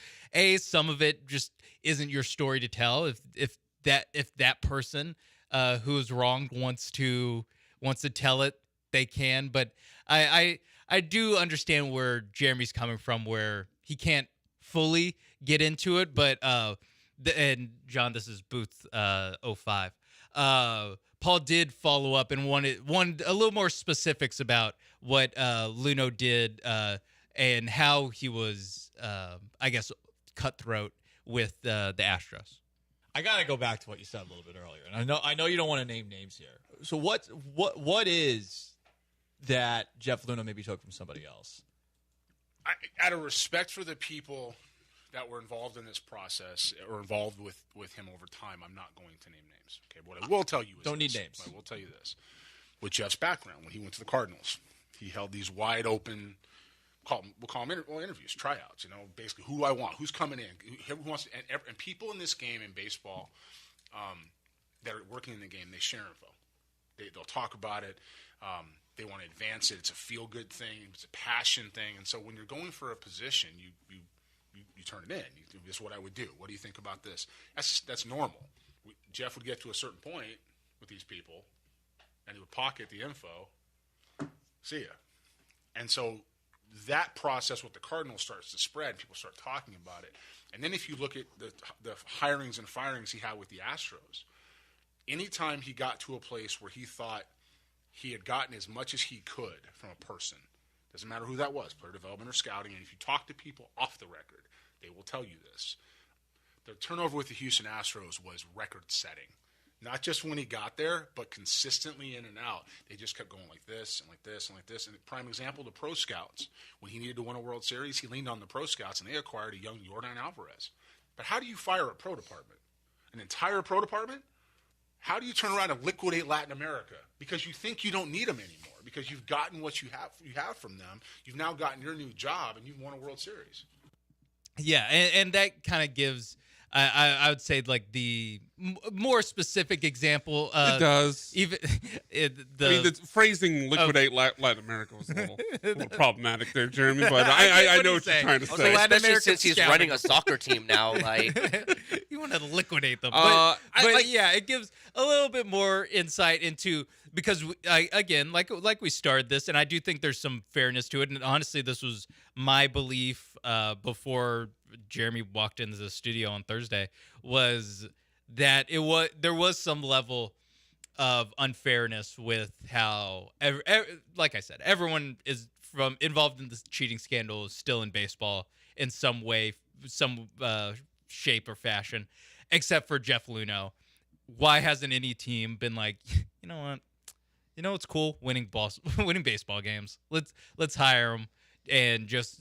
some of it just isn't your story to tell. If that person who is wronged wants to tell it, they can. But I do understand where Jeremy's coming from, where he can't fully get into it. But and John, this is Booth 05. Paul did follow up and wanted a little more specifics about what Luno did and how he was, I guess, cutthroat with the Astros. I gotta go back to what you said a little bit earlier, and I know you don't want to name names here. So what is that Jeff Luno maybe took from somebody else? Out of respect for the people that were involved in this process or involved with him over time, I'm not going to name names. Okay, what I will tell you is don't need names. I will tell you this. With Jeff's background, when he went to the Cardinals, he held these wide open, we'll call them interviews, tryouts. You know, basically, who do I want? Who's coming in? Who wants to, and people in this game in baseball that are working in the game, they share info. They'll talk about it. They want to advance it. It's a feel-good thing. It's a passion thing. And so when you're going for a position, you turn it in. This is what I would do. What do you think about this? That's normal. Jeff would get to a certain point with these people, and he would pocket the info. See ya. And so that process with the Cardinals starts to spread. People start talking about it. And then if you look at the hirings and firings he had with the Astros, anytime he got to a place where he thought he had gotten as much as he could from a person, doesn't matter who that was, player development or scouting, and if you talk to people off the record, they will tell you this. The turnover with the Houston Astros was record-setting. Not just when he got there, but consistently in and out. They just kept going like this and like this and like this. And a prime example, the pro scouts. When he needed to win a World Series, he leaned on the pro scouts, and they acquired a young Yordan Alvarez. But how do you fire a pro department? An entire pro department? How do you turn around and liquidate Latin America? Because you think you don't need them anymore. Because you've gotten what you have from them. You've now gotten your new job, and you've won a World Series. Yeah, and that kind of gives, I would say, like the more specific example. It does. Even the phrasing "liquidate Latin America" was a little problematic there, Jeremy. But I know what you're trying to Also, say. Latin especially American since he's scouting. running a soccer team now, like you want to liquidate them, yeah, it gives a little bit more insight into, because again, like we started this, and I do think there's some fairness to it. And honestly, this was my belief before Jeremy walked into the studio on Thursday, was that there was some level of unfairness with how, like I said, everyone is involved in this cheating scandal is still in baseball in some way, some shape or fashion, except for Jeff Luhnow. Why hasn't any team been like, you know what? You know what's cool? Winning baseball games. Let's hire him and just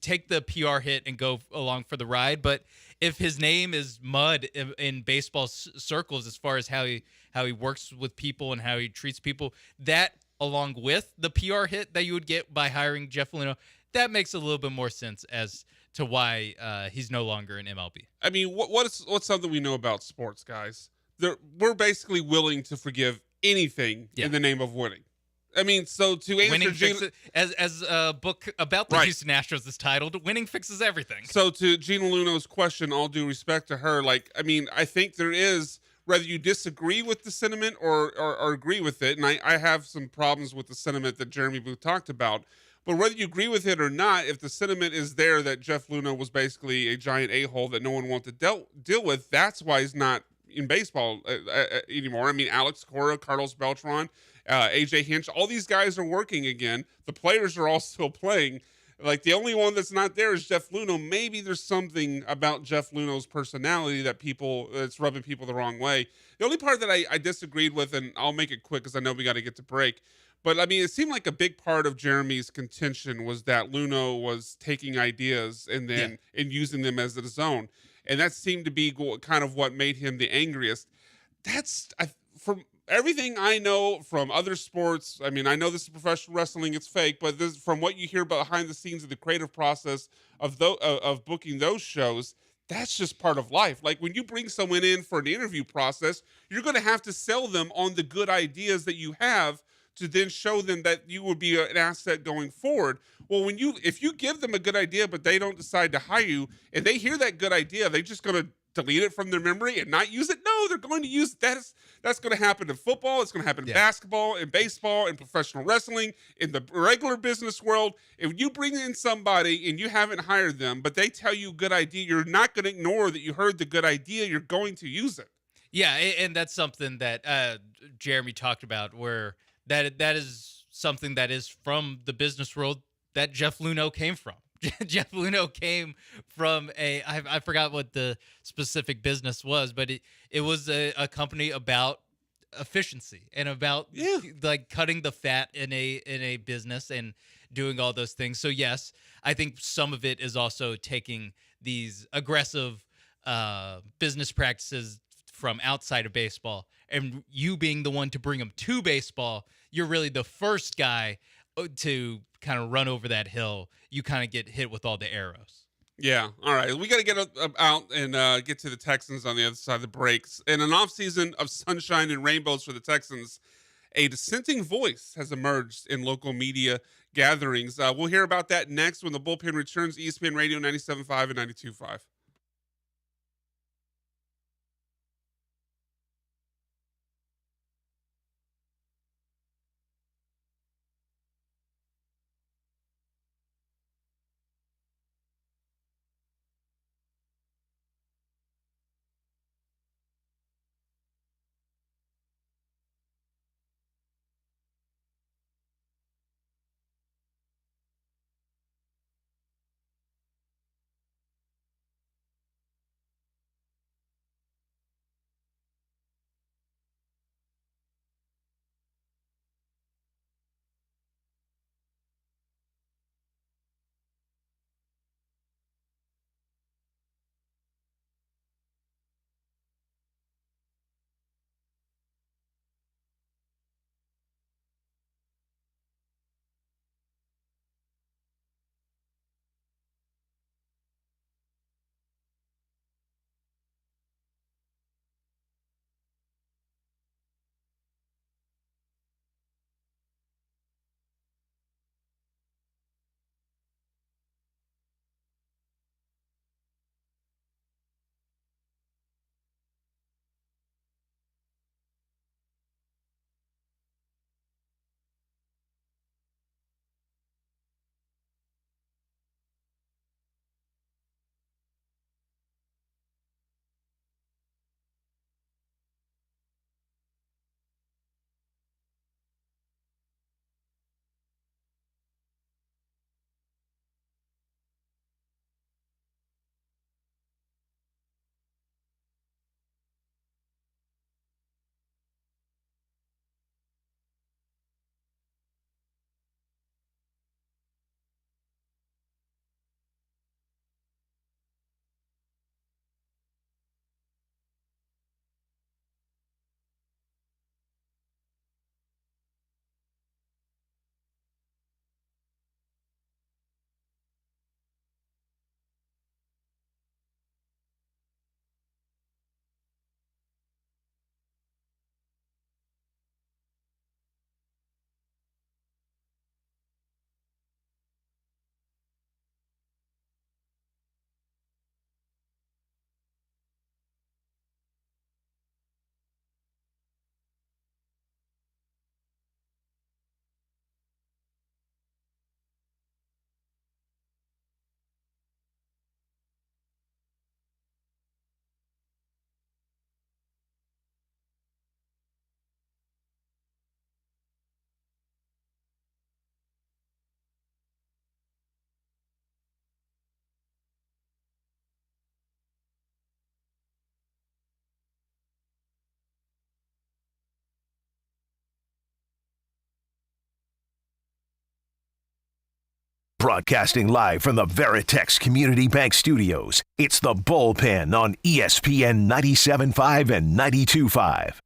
take the PR hit and go along for the ride. But if his name is mud in baseball circles, as far as how he works with people and how he treats people, that along with the PR hit that you would get by hiring Jeff Luhnow, that makes a little bit more sense as to why he's no longer in MLB. I mean, what's something we know about sports, guys? We're basically willing to forgive anything in the name of winning. I mean, so to answer Winning fixes, as a book about the Houston Astros is titled, "Winning Fixes Everything." So to Gina Luno's question, all due respect to her, like, I mean, I think there is, whether you disagree with the sentiment or agree with it, and I have some problems with the sentiment that Jeremy Booth talked about, but whether you agree with it or not, if the sentiment is there that Jeff Luhnow was basically a giant a-hole that no one wanted to deal with, that's why he's not in baseball anymore. I mean, Alex Cora, Carlos Beltran, AJ Hinch, all these guys are working again. The players are all still playing. Like, the only one that's not there is Jeff Luhnow. Maybe there's something about Jeff Luhnow's personality that's rubbing people the wrong way. The only part that I disagreed with, and I'll make it quick because I know we got to get to break, but I mean, it seemed like a big part of Jeremy's contention was that Luhnow was taking ideas and using them as his own. And that seemed to be kind of what made him the angriest. From everything I know from other sports, I mean, I know this is professional wrestling, it's fake, but this, from what you hear behind the scenes of the creative process of booking those shows, that's just part of life. Like, when you bring someone in for an interview process, you're going to have to sell them on the good ideas that you have to then show them that you would be an asset going forward. Well, if you give them a good idea, but they don't decide to hire you, and they hear that good idea, they're just going to delete it from their memory and not use it? No, they're going to use it. That's going to happen in football. It's going to happen in basketball, in baseball, in professional wrestling, in the regular business world. If you bring in somebody and you haven't hired them, but they tell you a good idea, you're not going to ignore that you heard the good idea. You're going to use it. Yeah, and that's something that Jeremy talked about, where that is something that is from the business world that Jeff Luhnow came from. Jeff Luhnow came from I forgot what the specific business was, but it was a company about efficiency and about like cutting the fat in a business and doing all those things. So yes, I think some of it is also taking these aggressive business practices from outside of baseball, and you being the one to bring them to baseball, you're really the first guy to kind of run over that hill. You kind of get hit with all the arrows. Yeah. All right. We got to get out and get to the Texans on the other side of the breaks. In an offseason of sunshine and rainbows for the Texans, a dissenting voice has emerged in local media gatherings. We'll hear about that next when the Bullpen returns. ESPN Radio 97.5 and 92.5. Broadcasting live from the Veritex Community Bank Studios, it's the Bullpen on ESPN 97.5 and 92.5.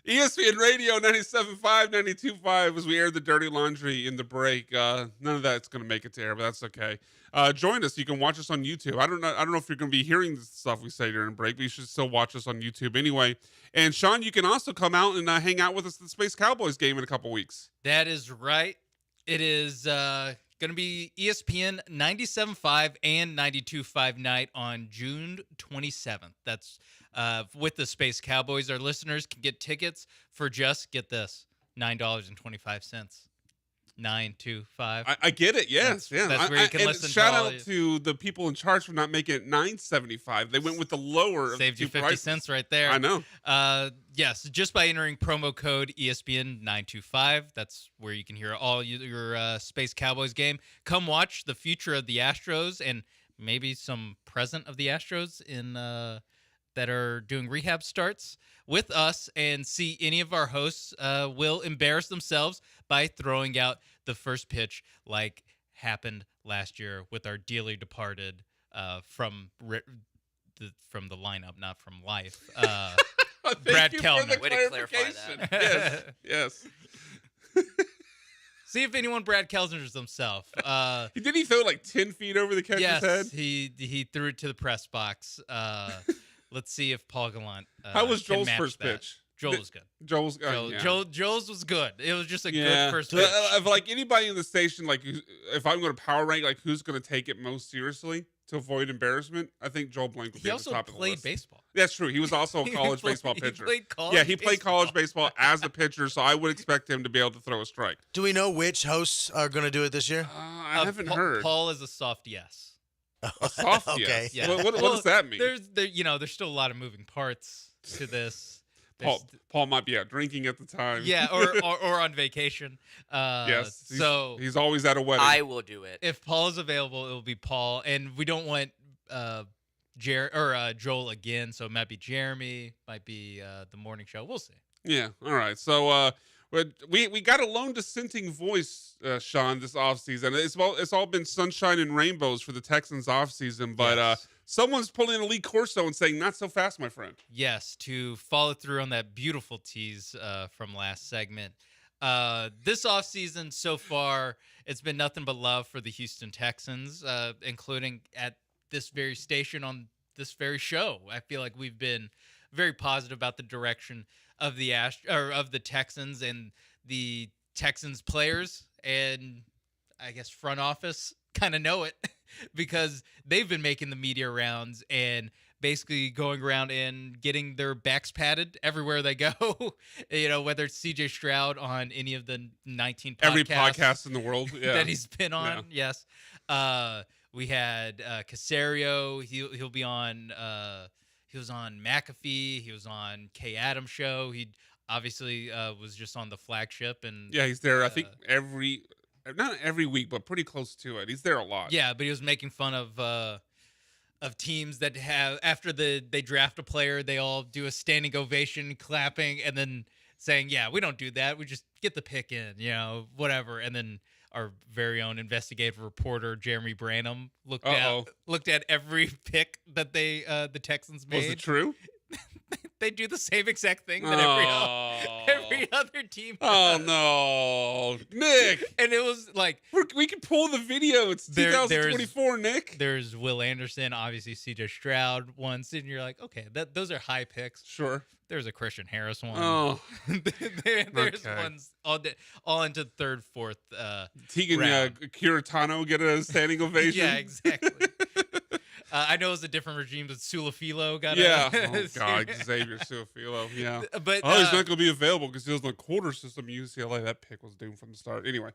ESPN Radio 97.5, 92.5 as we air the dirty laundry in the break. None of that's going to make it to air, but that's okay. Join us. You can watch us on YouTube. I don't know if you're going to be hearing the stuff we say during the break, but you should still watch us on YouTube anyway. And Sean, you can also come out and hang out with us at the Space Cowboys game in a couple weeks. That is right. It is going to be ESPN 97.5 and 92.5 night on June 27th. That's with the Space Cowboys. Our listeners can get tickets for just, get this, $9.25. 925. I get it. Yes, that's where you can listen. Shout out to the people in charge for not making it $9.75. They went with the lower. Saved you 50 prices. cents right there. I know. Yes, just by entering promo code ESPN 925. That's where you can hear all your Space Cowboys game. Come watch the future of the Astros and maybe some present of the Astros in that are doing rehab starts with us, and see any of our hosts will embarrass themselves by throwing out the first pitch like happened last year with our dearly departed from the lineup, not from life. Brad Kellner. Way to clarify that. Yes. See if anyone Brad Kellner's himself. Did he throw like 10 feet over the catcher's head? Yes, he threw it to the press box. Let's see if Paul Gallant How was can Joel's match first that. pitch? Joel was good. Joel's Joel's was good. It was just a good first pitch. If like anybody in the station, like if I'm going to power rank, like who's going to take it most seriously to avoid embarrassment, I think Joel Blank would be at the top of the list. He also played baseball. That's true. He was also a college baseball pitcher. He played college baseball as a pitcher, so I would expect him to be able to throw a strike. Do we know which hosts are going to do it this year? I haven't heard. Paul is a soft yes. A soft okay. yes. Yeah. What does that mean? There's still a lot of moving parts to this. Paul might be out drinking at the time. Yeah, or on vacation. Yes. So he's always at a wedding. I will do it. If Paul is available, it will be Paul, and we don't want Joel again. So it might be Jeremy, might be the morning show. We'll see. Yeah. All right. So we got a lone dissenting voice, Sean, this offseason. It's all been sunshine and rainbows for the Texans offseason, but Yes. Someone's pulling a Lee Corso and saying, not so fast, my friend. Yes, to follow through on that beautiful tease from last segment. This offseason so far, it's been nothing but love for the Houston Texans, including at this very station on this very show. I feel like we've been very positive about the direction of the Texans and the Texans players, and I guess front office kind of know it because they've been making the media rounds and basically going around and getting their backs patted everywhere they go. Whether it's CJ Stroud on any of the 19 podcasts. Every podcast in the world that he's been on. Yeah. Yes. We had Casario. He'll be on. He was on McAfee. He was on Kay Adams' show. He obviously was just on the flagship, and he's there. I think not every week, but pretty close to it. He's there a lot. Yeah, but he was making fun of teams that have after they draft a player, they all do a standing ovation, clapping, and then saying, "Yeah, we don't do that. We just get the pick in, whatever." And then our very own investigative reporter Jeremy Branham looked at every pick that the Texans made. Was it true? They do the same exact thing that every other team does. Oh, no. Nick! And it was like... We can pull the video. It's 2024, Nick. There's Will Anderson, obviously CJ Stroud once, and you're like, okay, those are high picks. Sure. There's a Christian Harris one. Oh. There's ones all into third, fourth Tegan Curatano get a standing ovation? Yeah, exactly. I know it was a different regime, but Sulafilo got oh, God, Xavier Sulafilo, yeah. But he's not going to be available because he was in the quarter system UCLA. That pick was doomed from the start. Anyway.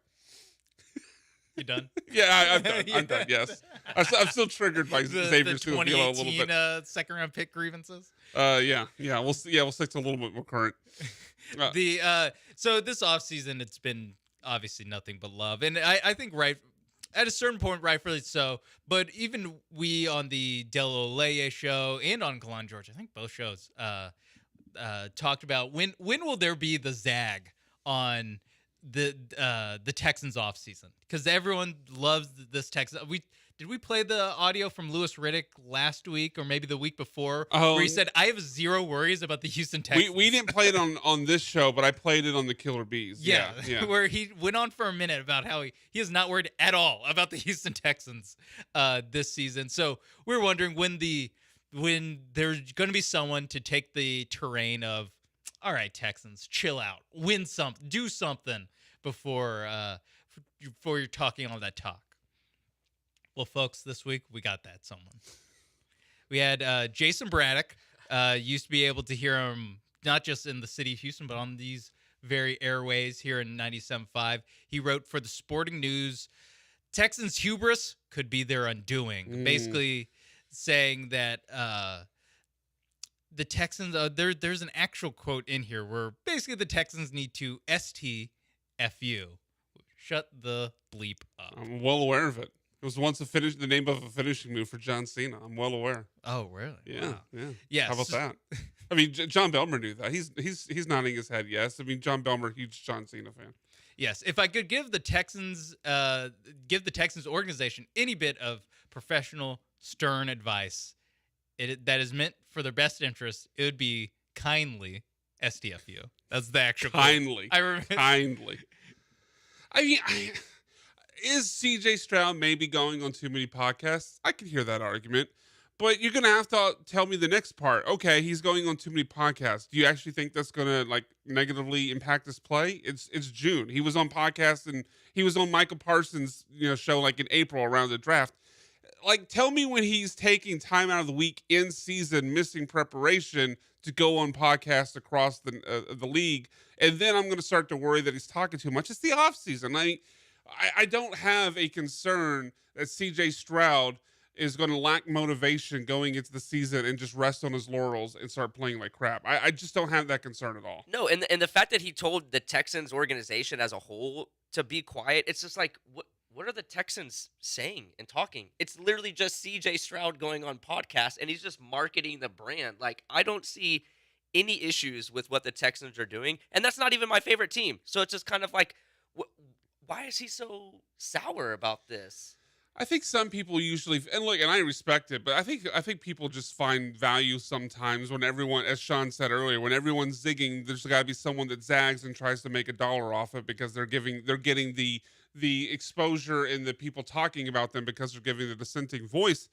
You done? Yeah, I'm done. I'm done, yes. I'm still triggered by Xavier Sulafilo a little bit. Second-round pick grievances? Yeah. We'll stick to a little bit more current. So this offseason, it's been obviously nothing but love. And I think at a certain point, rightfully so. But even we on the Del Oleye show and on Kalon George, I think both shows, talked about when will there be the zag on the Texans off season, because everyone loves this Texans. Did we play the audio from Louis Riddick last week or maybe the week before, Oh, where he said, "I have zero worries about the Houston Texans." we didn't play it on this show, but I played it on the Killer Bees. Yeah, yeah. where he went on for a minute about how he is not worried at all about the Houston Texans this season. So we're wondering when there's going to be someone to take the terrain of, all right, Texans, chill out, win something, do something before you're talking all that talk. Well, folks, this week we got that someone. We had Jason Braddock. Used to be able to hear him not just in the city of Houston, but on these very airways here in 97.5. He wrote for the Sporting News, Texans hubris could be their undoing. Basically saying that the Texans, there's an actual quote in here where basically the Texans need to STFU. Shut the bleep up. I'm well aware of it. It was once the name of a finishing move for John Cena. I'm well aware. Oh, really? Yeah, Wow. yeah. Yes. How about that? I mean, John Belmer knew that. He's nodding his head yes. I mean, John Belmer, huge John Cena fan. Yes. If I could give the Texans organization any bit of professional, stern advice that is meant for their best interest, it would be kindly STFU. That's the actual Kindly. quote. I remember. Kindly. I mean, is CJ Stroud maybe going on too many podcasts? I can hear that argument. But you're going to have to tell me the next part. Okay, he's going on too many podcasts. Do you actually think that's going to negatively impact his play? It's June. He was on podcasts and he was on Michael Parsons' show in April around the draft. Tell me when he's taking time out of the week in season, missing preparation to go on podcasts across the league, and then I'm going to start to worry that he's talking too much. It's the off season. I don't have a concern that CJ Stroud is going to lack motivation going into the season and just rest on his laurels and start playing like crap. I just don't have that concern at all. No, and the fact that he told the Texans organization as a whole to be quiet, it's just what are the Texans saying and talking? It's literally just CJ Stroud going on podcasts, and he's just marketing the brand. I don't see any issues with what the Texans are doing, and that's not even my favorite team. So it's just kind of why is he so sour about this? I think some people usually, and I respect it, but I think people just find value sometimes when everyone, as Sean said earlier, when everyone's zigging, there's got to be someone that zags and tries to make $1 off it because they're getting the exposure and the people talking about them because they're giving the dissenting voice.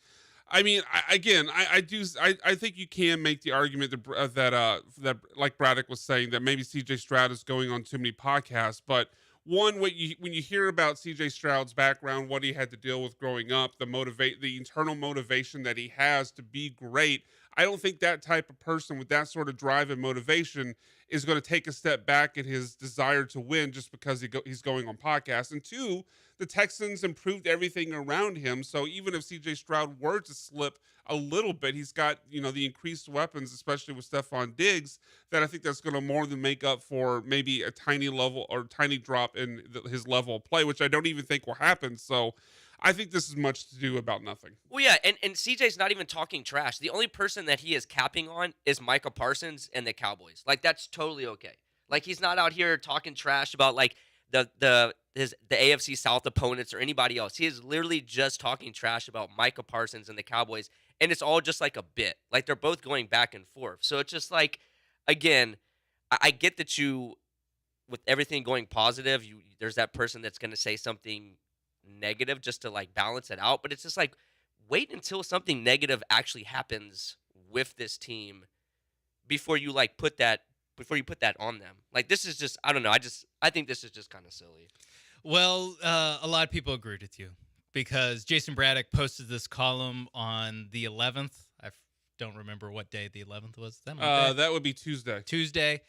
I mean, I think you can make the argument that like Braddock was saying, that maybe CJ Stroud is going on too many podcasts, but one, when you hear about CJ Stroud's background, what he had to deal with growing up, the internal motivation that he has to be great, I don't think that type of person with that sort of drive and motivation is going to take a step back in his desire to win just because he's going on podcasts. And two, the Texans improved everything around him. So even if CJ Stroud were to slip a little bit, he's got, the increased weapons, especially with Stephon Diggs, that I think that's going to more than make up for maybe a tiny level or tiny drop in his level of play, which I don't even think will happen. So I think this is much to do about nothing. Well, yeah, and CJ's not even talking trash. The only person that he is capping on is Michael Parsons and the Cowboys. That's totally okay. He's not out here talking trash about the AFC South opponents or anybody else. He is literally just talking trash about Micah Parsons and the Cowboys, and it's all just a bit. They're both going back and forth. So it's just again, I get that with everything going positive, there's that person that's going to say something negative just to balance it out. But it's just wait until something negative actually happens with this team before you put that on them. This is just, I don't know. I think this is just kind of silly. Well, a lot of people agreed with you because Jason Braddock posted this column on the 11th. I don't remember what day the 11th was. Is that my day? That would be Tuesday.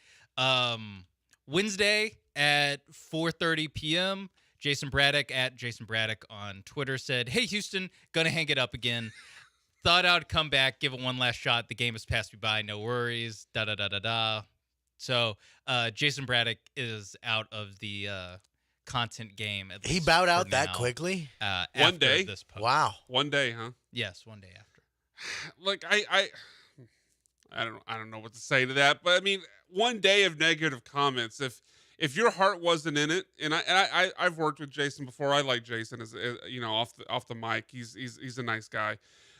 Wednesday at 4:30 p.m., Jason Braddock at Jason Braddock on Twitter said, "Hey, Houston, gonna hang it up again. Thought I'd come back, give it one last shot. The game has passed me by. No worries. Da-da-da-da-da." So Jason Braddock is out of the content game. At He least bowed for out that now, quickly? One day? This post. Wow. One day, huh? Yes, one day after. I don't know what to say to that, but I mean, one day of negative comments. If if your heart wasn't in it, and I've worked with Jason before. I like Jason as off the mic. He's a nice guy.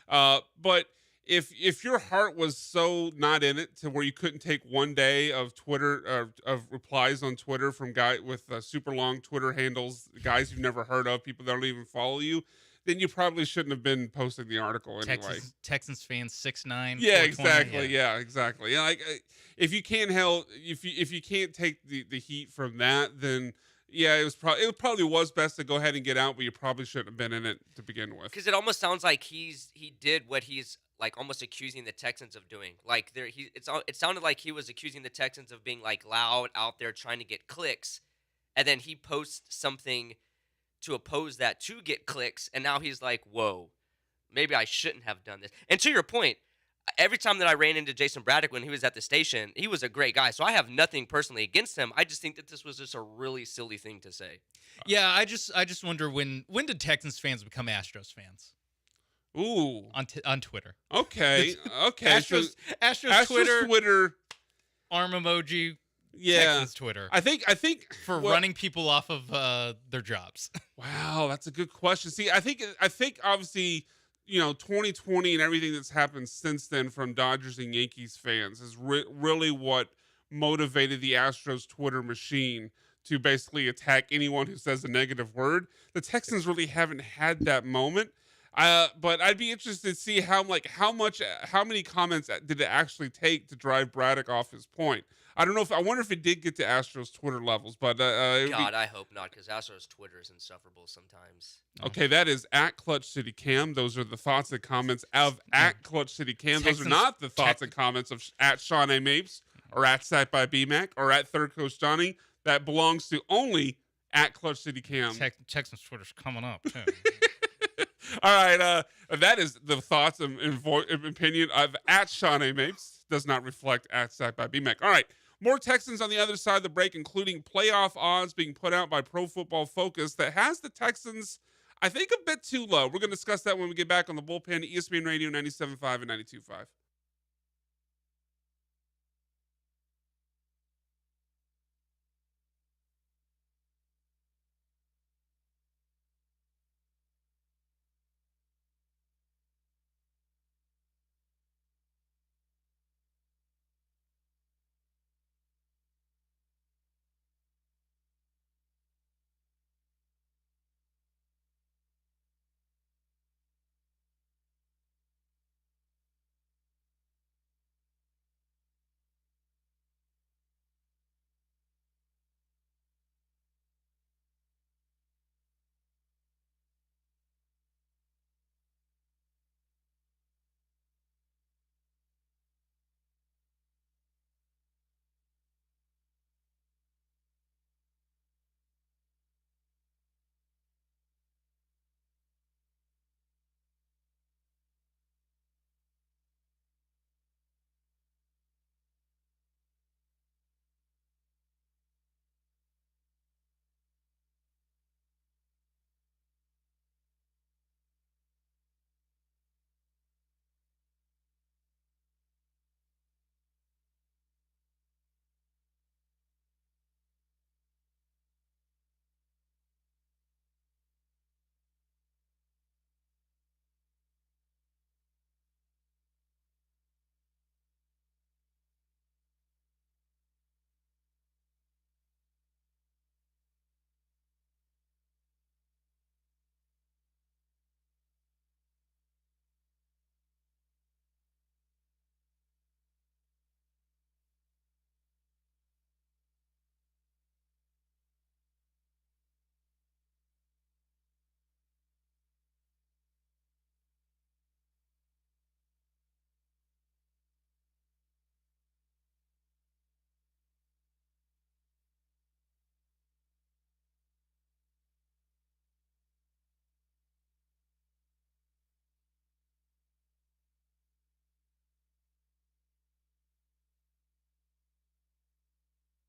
But if your heart was so not in it to where you couldn't take one day of Twitter of replies on Twitter from guy with super long Twitter handles, guys you've never heard of, people that don't even follow you, then you probably shouldn't have been posting the article anyway. Texans fans 6'9". Yeah, exactly. Yeah, exactly. Yeah, like if you can't if you can't take the heat from that, then yeah, it probably was best to go ahead and get out, but you probably shouldn't have been in it to begin with. Because it almost sounds like he did what he's like almost accusing the Texans of doing. Like it sounded like he was accusing the Texans of being like loud out there trying to get clicks, and then he posts something to oppose that to get clicks, and now he's like, whoa, maybe I shouldn't have done this. And to your point, every time that I ran into Jason Braddock when he was at the station, he was a great guy, so I have nothing personally against him. I just think that this was just a really silly thing to say. Yeah, I just wonder when did Texans fans become Astros fans? Ooh, on Twitter. Okay, okay. Astros Twitter arm emoji. Yeah, Texans Twitter. I think for running people off of their jobs. Wow, that's a good question. See, I think obviously, 2020 and everything that's happened since then from Dodgers and Yankees fans is really what motivated the Astros Twitter machine to basically attack anyone who says a negative word. The Texans really haven't had that moment. But I'd be interested to see how many comments did it actually take to drive Braddock off his point. I wonder if it did get to Astros Twitter levels, but God, I hope not, because Astros Twitter is insufferable sometimes. Okay, that is at Clutch City Cam. Those are the thoughts and comments of at Clutch City Cam. Those are not the thoughts and comments of at Sean A. Mapes or at Sat by BMAC or at Third Coach Johnny. That belongs to only at Clutch City Cam. Texans Twitter's coming up too. All right, that is the thoughts and opinion of at Sean A. Mapes. Does not reflect at Sat by BMAC. All right, more Texans on the other side of the break, including playoff odds being put out by Pro Football Focus that has the Texans, I think, a bit too low. We're going to discuss that when we get back on the Bullpen, ESPN Radio 97.5 and 92.5.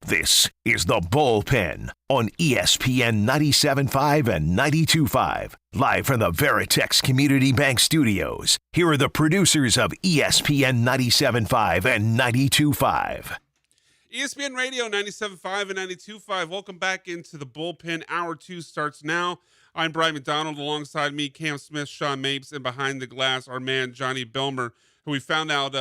This is the Bullpen on ESPN 97.5 and 92.5. Live from the Veritex Community Bank Studios. Here are the producers of ESPN 97.5 and 92.5. ESPN Radio 97.5 and 92.5. Welcome back into the bullpen. Hour 2 starts now. I'm Brian McDonald. Alongside me, Cam Smith, Sean Mapes, and behind the glass, our man Johnny Belmer, who we found out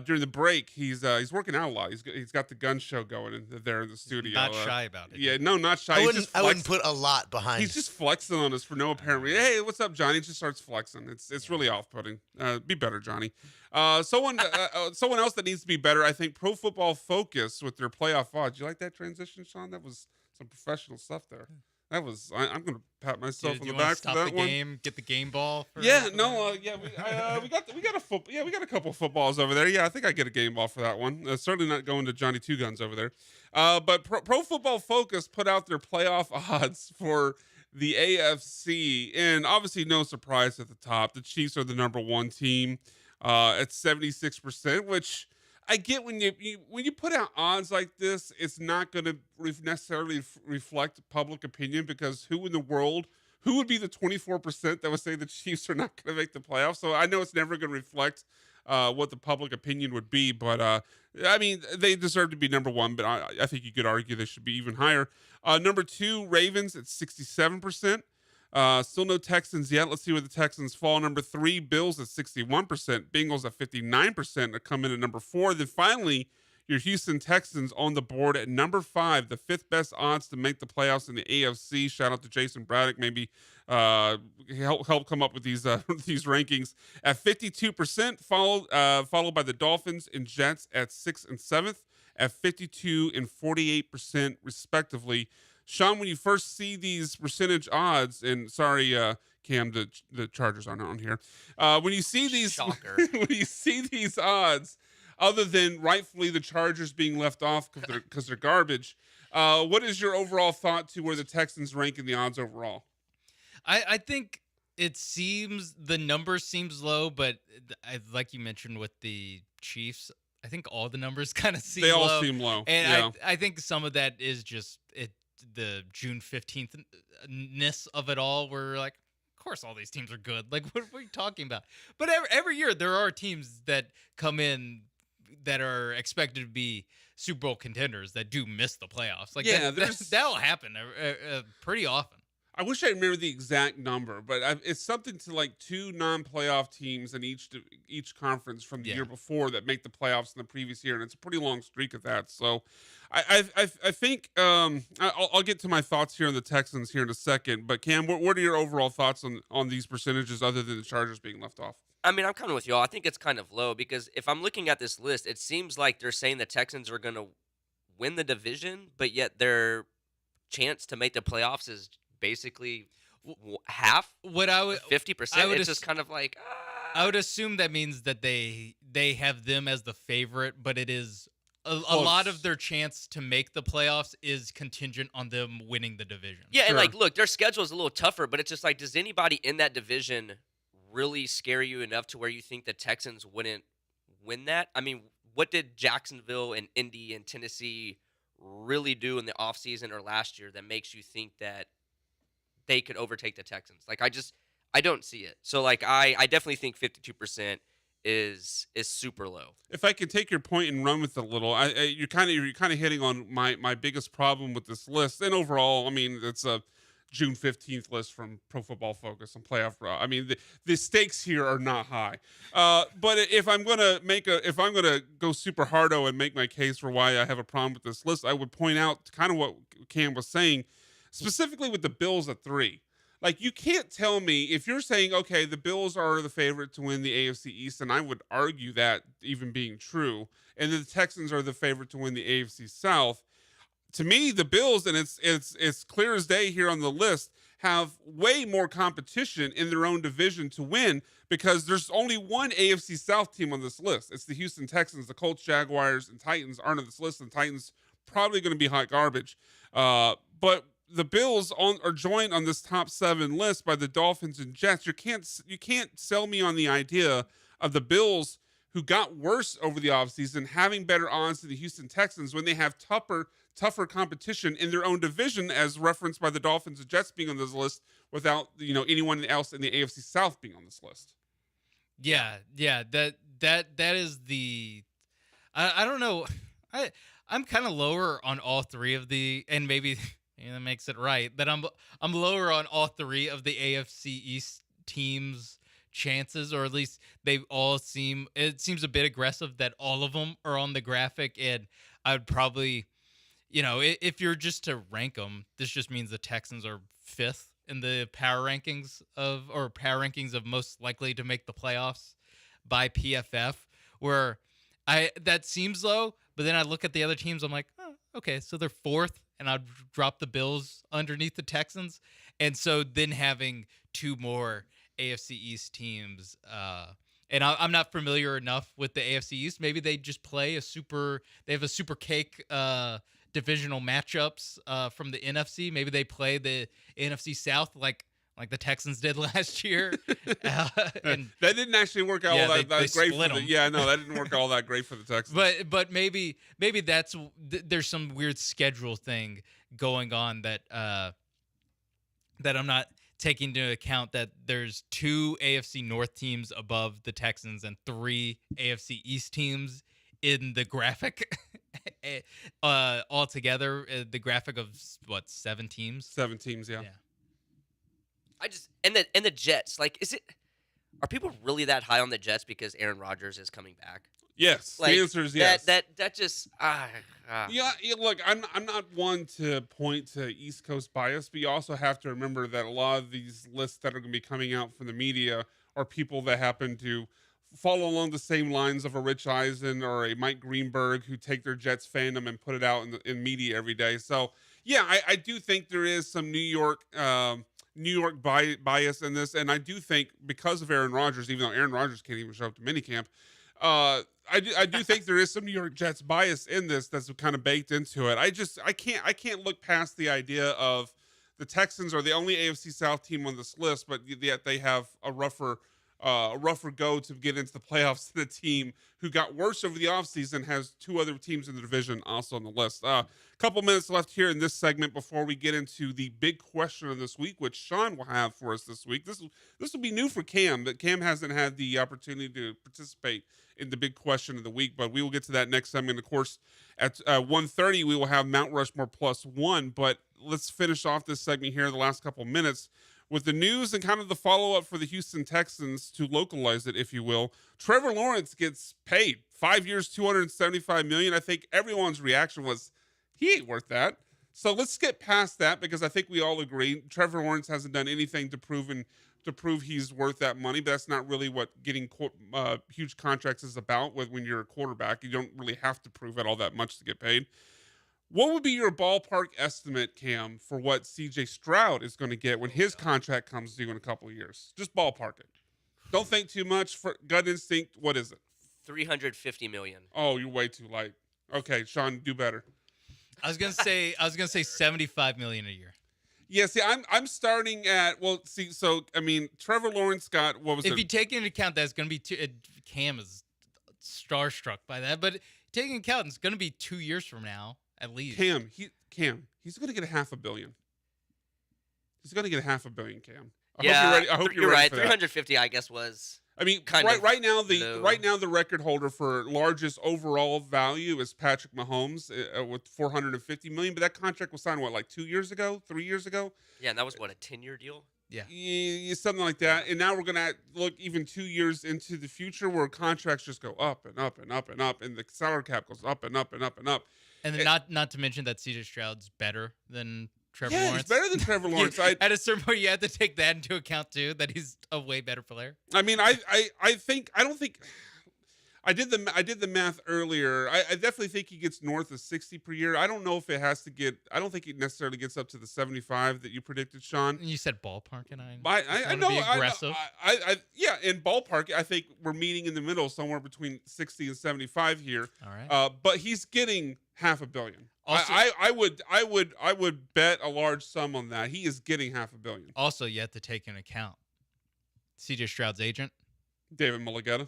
during the break. He's working out a lot. He's got the gun show going there in the studio. Not shy about it. Yeah, no, not shy. I He's just wouldn't flexing. put a lot behind. He's just flexing on us for no apparent reason. Hey, what's up, Johnny? He just starts flexing. It's really off-putting. Be better, Johnny. Someone else that needs to be better, I think. Pro Football Focus with their playoff odds. You like that transition, Sean? That was some professional stuff there. That was. I'm going to pat myself on the back for that one. Game, get the game ball. We got a couple footballs over there. Yeah, I think I get a game ball for that one. Certainly not going to Johnny Two Guns over there. But Pro Football Focus put out their playoff odds for the AFC, and obviously no surprise at the top. The Chiefs are the number 1 team at 76%, which I get when you put out odds like this, it's not going to necessarily reflect public opinion, because who in the world, who would be the 24% that would say the Chiefs are not going to make the playoffs? So I know it's never going to reflect what the public opinion would be, but I mean, they deserve to be number 1, but I think you could argue they should be even higher. Number 2, Ravens at 67%. Still no Texans yet. Let's see where the Texans fall. Number 3, Bills at 61%. Bengals at 59% to come in at number 4. Then finally, your Houston Texans on the board at number 5, the 5th best odds to make the playoffs in the AFC. Shout out to Jason Braddock, maybe help come up with these these rankings at 52%. Followed by the Dolphins and Jets at 6th and 7th at 52 and 48% respectively. Sean, when you first see these percentage odds, and sorry, Cam, the Chargers aren't on here. When you see these, Shocker. when you see these odds, other than rightfully the Chargers being left off because they're garbage, what is your overall thought to where the Texans rank in the odds overall? I think the number seems low, but like you mentioned with the Chiefs, I think all the numbers kind of seem low. They all seem low. And yeah. I think some of that is just the June 15th-ness of it all, where like, of course all these teams are good. Like, what are you talking about? But every year there are teams that come in that are expected to be Super Bowl contenders that do miss the playoffs. Like, Yeah, that'll happen pretty often. I wish I remember the exact number, but it's something to like 2 non-playoff teams in each conference from the year before that make the playoffs in the previous year, and it's a pretty long streak of that. So, I think I'll get to my thoughts here on the Texans here in a second. But Cam, what are your overall thoughts on these percentages, other than the Chargers being left off? I mean, I'm kind of with y'all. I think it's kind of low, because if I'm looking at this list, it seems like they're saying the Texans are going to win the division, but yet their chance to make the playoffs is basically half. 50%. It's just kind of like I would assume that means that they have them as the favorite, but it is a lot of their chance to make the playoffs is contingent on them winning the division. Yeah, and like, look, their schedule is a little tougher, but it's just like, does anybody in that division really scare you enough to where you think the Texans wouldn't win that? I mean, what did Jacksonville and Indy and Tennessee really do in the offseason or last year that makes you think that they could overtake the Texans? Like, I don't see it. So like, I definitely think 52% is super low. If I could take your point and run with it a little, you're kind of hitting on my biggest problem with this list. And overall, I mean, it's a June 15th list from Pro Football Focus on Playoff Raw. I mean, the stakes here are not high. But if I'm gonna go super hardo and make my case for why I have a problem with this list, I would point out kind of what Cam was saying, specifically with the Bills at 3. Like, you can't tell me, if you're saying, okay, the Bills are the favorite to win the AFC East, and I would argue that even being true, and the Texans are the favorite to win the AFC South. To me, the Bills, and it's clear as day here on the list, have way more competition in their own division to win, because there's only one AFC South team on this list. It's the Houston Texans. The Colts, Jaguars, and Titans aren't on this list, and Titans probably going to be hot garbage. But the Bills are joined on this top 7 list by the Dolphins and Jets. You can't sell me on the idea of the Bills, who got worse over the offseason, having better odds than the Houston Texans when they have tougher competition in their own division, as referenced by the Dolphins and Jets being on this list, without anyone else in the AFC South being on this list. Yeah. That is the I don't know. I'm kind of lower on all three of the, and maybe that makes it right, that I'm lower on all three of the AFC East teams' chances, or at least it seems a bit aggressive that all of them are on the graphic, and I would probably, if you're just to rank them, this just means the Texans are fifth in the power rankings of most likely to make the playoffs by PFF, where that seems low, but then I look at the other teams, I'm like, oh, okay, so they're fourth, and I'd drop the Bills underneath the Texans. And so then having two more AFC East teams, and I'm not familiar enough with the AFC East. Maybe they just play they have a super cake divisional matchups from the NFC. Maybe they play the NFC South like the Texans did last year. And that didn't actually work out all that they great split for the, 'em. yeah, no, that didn't work all that great for the Texans. But maybe there's some weird schedule thing going on that I'm not taking into account, that there's two AFC North teams above the Texans and three AFC East teams in the graphic. Altogether, the graphic of what, 7 teams? 7 teams, yeah. I just and the Jets, like, are people really that high on the Jets because Aaron Rodgers is coming back? Yes, Like, the answer is yes. That just Yeah, look, I'm not one to point to East Coast bias, but you also have to remember that a lot of these lists that are going to be coming out from the media are people that happen to follow along the same lines of a Rich Eisen or a Mike Greenberg, who take their Jets fandom and put it out in media every day. So yeah, I do think there is some New York bias in this, and I do think because of Aaron Rodgers, even though Aaron Rodgers can't even show up to minicamp, I do think there is some New York Jets bias in this that's kind of baked into it. I can't look past the idea of the Texans are the only AFC South team on this list, but yet they have a rougher go to get into the playoffs than a team who got worse over the offseason has 2 other teams in the division also on the list. Couple minutes left here in this segment before we get into the big question of this week, which Sean will have for us this week. This will be new for Cam, but Cam hasn't had the opportunity to participate in the big question of the week, but we will get to that next segment. Of course, at 1:30, we will have Mount Rushmore +1, but let's finish off this segment here in the last couple minutes with the news and kind of the follow-up for the Houston Texans, to localize it, if you will. Trevor Lawrence gets paid 5 years, $275 million. I think everyone's reaction was, he ain't worth that. So let's get past that, because I think we all agree Trevor Lawrence hasn't done anything to prove he's worth that money. But that's not really what getting huge contracts is about. When you're a quarterback, you don't really have to prove it all that much to get paid. What would be your ballpark estimate, Cam, for what C.J. Stroud is going to get when his contract comes due in a couple of years? Just ballpark it. Don't think too much. For gut instinct, what is it? $350 million. Oh, you're way too light. Okay, Sean, do better. I was gonna say $75 million a year. Yeah, see, I'm starting at, so I mean, Trevor Lawrence got, what was it? If you take into account that it's gonna be Cam is starstruck by that, but taking into account it's gonna be 2 years from now at least. Cam, he's gonna get $500 million. He's gonna get $500 million, Cam. I hope you're ready right. for that. 350, I guess, was. I mean, kind of right now low. the record holder for largest overall value is Patrick Mahomes with $450 million. But that contract was signed like 2 years ago, 3 years ago. Yeah, and that was what, a 10-year deal. Yeah, something like that. And now we're gonna look even 2 years into the future, where contracts just go up and up and up and up, and the salary cap goes up and up and up and up. And then not to mention that C.J. Stroud's better than Trevor Yeah, Lawrence. he's better than Trevor Lawrence. At a certain point, you have to take that into account too. That he's a way better player. I mean, I did the math earlier. I definitely think he gets north of 60 per year. I don't know if it has to get. I don't think he necessarily gets up to the 75 that you predicted, Sean. And you said ballpark, and I know. Be aggressive. Yeah, in ballpark, I think we're meeting in the middle, somewhere between 60 and 75 here. All right. But he's getting $500 million. Also, I would bet a large sum on that. He is getting $500 million. Also, you have to take into account C.J. Stroud's agent. David Mulligetta.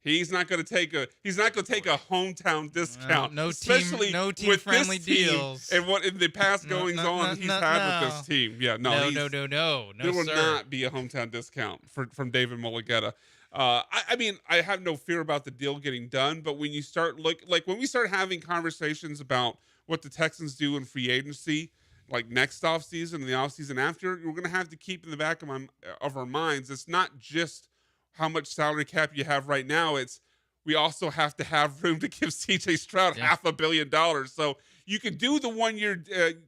He's not going to take a hometown discount. No especially team with friendly this team deals. and what in the past goings on he's had with this team. Yeah, no, there will sir. not be a hometown discount from David Mulligetta. I mean, I have no fear about the deal getting done, but when you start when we start having conversations about what the Texans do in free agency, like next offseason and the offseason after, we're going to have to keep in the back of our minds. It's not just how much salary cap you have right now. It's we also have to have room to give CJ Stroud $500 million. So you could do the 1 year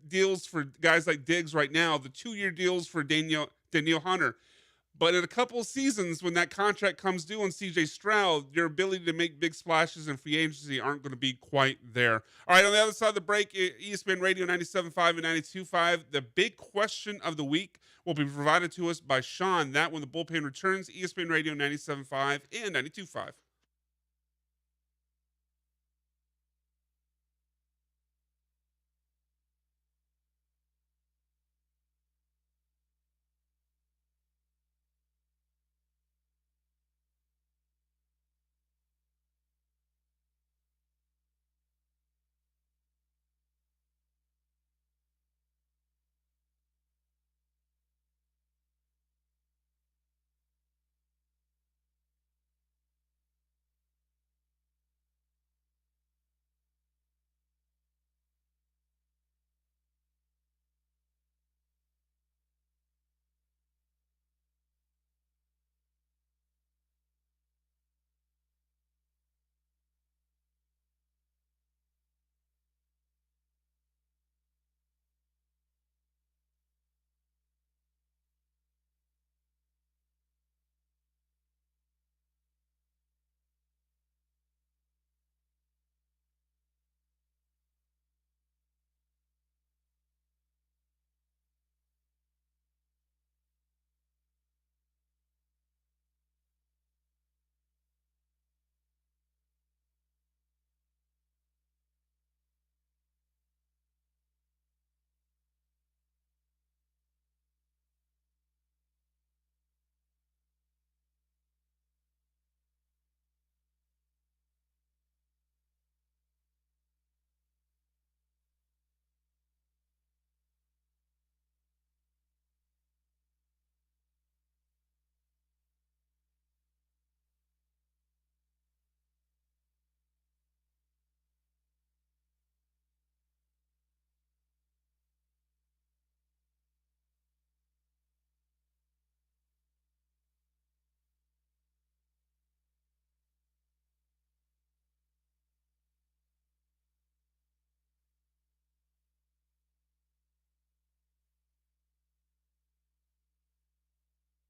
deals for guys like Diggs right now, the 2 year deals for Danielle Hunter. But in a couple of seasons, when that contract comes due on CJ Stroud, your ability to make big splashes in free agency aren't going to be quite there. All right, on the other side of the break, ESPN Radio 97.5 and 92.5, the big question of the week will be provided to us by Sean. That when the bullpen returns, ESPN Radio 97.5 and 92.5.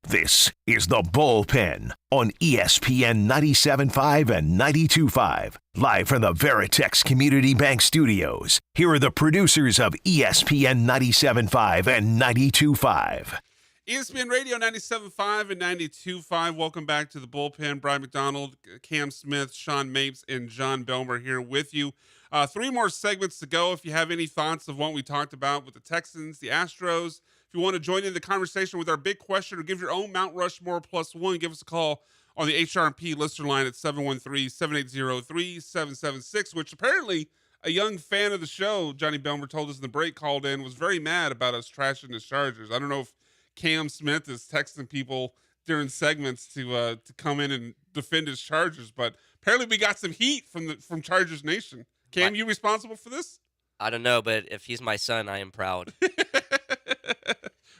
This is The Bullpen on ESPN 97.5 and 92.5. Live from the Veritex Community Bank Studios. Here are the producers of ESPN 97.5 and 92.5. ESPN Radio 97.5 and 92.5. Welcome back to The Bullpen. Brian McDonald, Cam Smith, Sean Mapes, and John Belmer here with you. 3 more segments to go. If you have any thoughts of what we talked about with the Texans, the Astros, if you want to join in the conversation with our big question or give your own Mount Rushmore +1, give us a call on the HRP listener line at 713-780-3776, which apparently a young fan of the show, Johnny Belmer, told us in the break, called in, was very mad about us trashing the Chargers. I don't know if Cam Smith is texting people during segments to come in and defend his Chargers, but apparently we got some heat from Chargers Nation. Cam, you responsible for this? I don't know, but if he's my son, I am proud.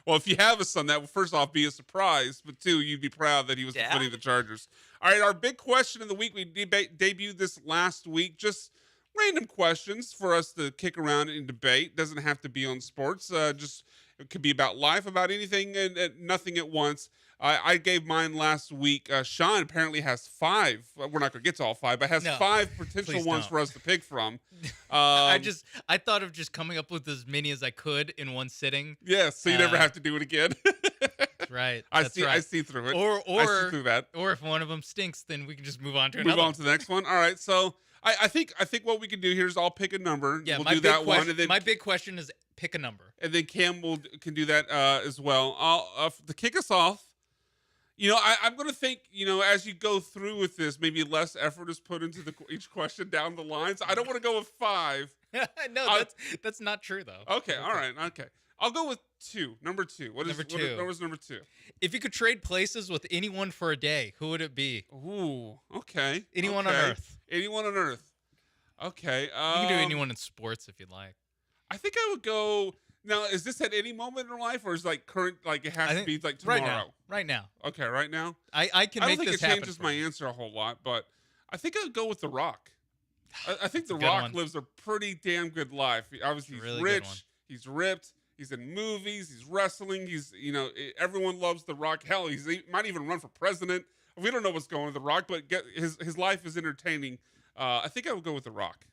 Well, if you have a son, that will first off be a surprise, but 2, you'd be proud that he was defending the Chargers. All right, our big question of the week, we debuted this last week, just random questions for us to kick around and debate. Doesn't have to be on sports, just it could be about life, about anything and nothing at once. I gave mine last week. Sean apparently has 5. We're not going to get to all 5, but has 5 potential ones for us to pick from. I thought of just coming up with as many as I could in one sitting. Yes, so you never have to do it again. That's right. I see through it. Or I see through that. Or if one of them stinks, then we can just move on to Move another. on to the next one. All right. So I think what we can do here is I'll pick a number. Yeah, we'll do that one, and then my big question is pick a number. And then Cam can do that as well. To kick us off, I'm going to think, as you go through with this, maybe less effort is put into each question down the lines. I don't want to go with 5. No, that's not true though. Okay, all right, okay. I'll go with 2. Number 2. What was number 2? If you could trade places with anyone for a day, who would it be? Ooh, okay. Anyone okay. on Earth. Anyone on Earth. Okay. You can do anyone in sports if you'd like. I think I would go. Now, is this at any moment in your life, or is like current? Like it has to be like tomorrow. Right now. Okay, right now. I can I make don't think this it happen. changes my answer a whole lot, but I think I would go with The Rock. I think The a good Rock one. lives a pretty damn good life. Obviously, he's Really good one. rich. He's ripped. He's in movies. He's wrestling. Everyone loves The Rock. Hell, he might even run for president. We don't know what's going on with The Rock, but his life is entertaining. I think I would go with The Rock.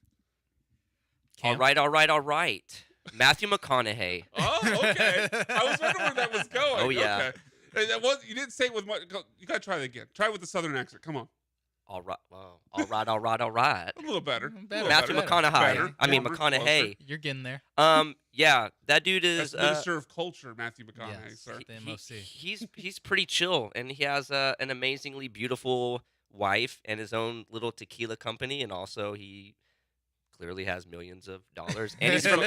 All right. Matthew McConaughey. Oh, okay. I was wondering where that was going. Oh, yeah. Okay. You didn't say it with much. You got to try that again. Try it with the Southern accent. Come on. All right. Well, all right. A little better. Better. Matthew better. McConaughey. Better. I mean, Warmer, McConaughey. You're getting there. Yeah, that dude is. That's Minister of Culture, Matthew McConaughey, Yes. sir. The MOC. He's pretty chill, and he has an amazingly beautiful wife and his own little tequila company, and also he clearly has millions of dollars. And he's from.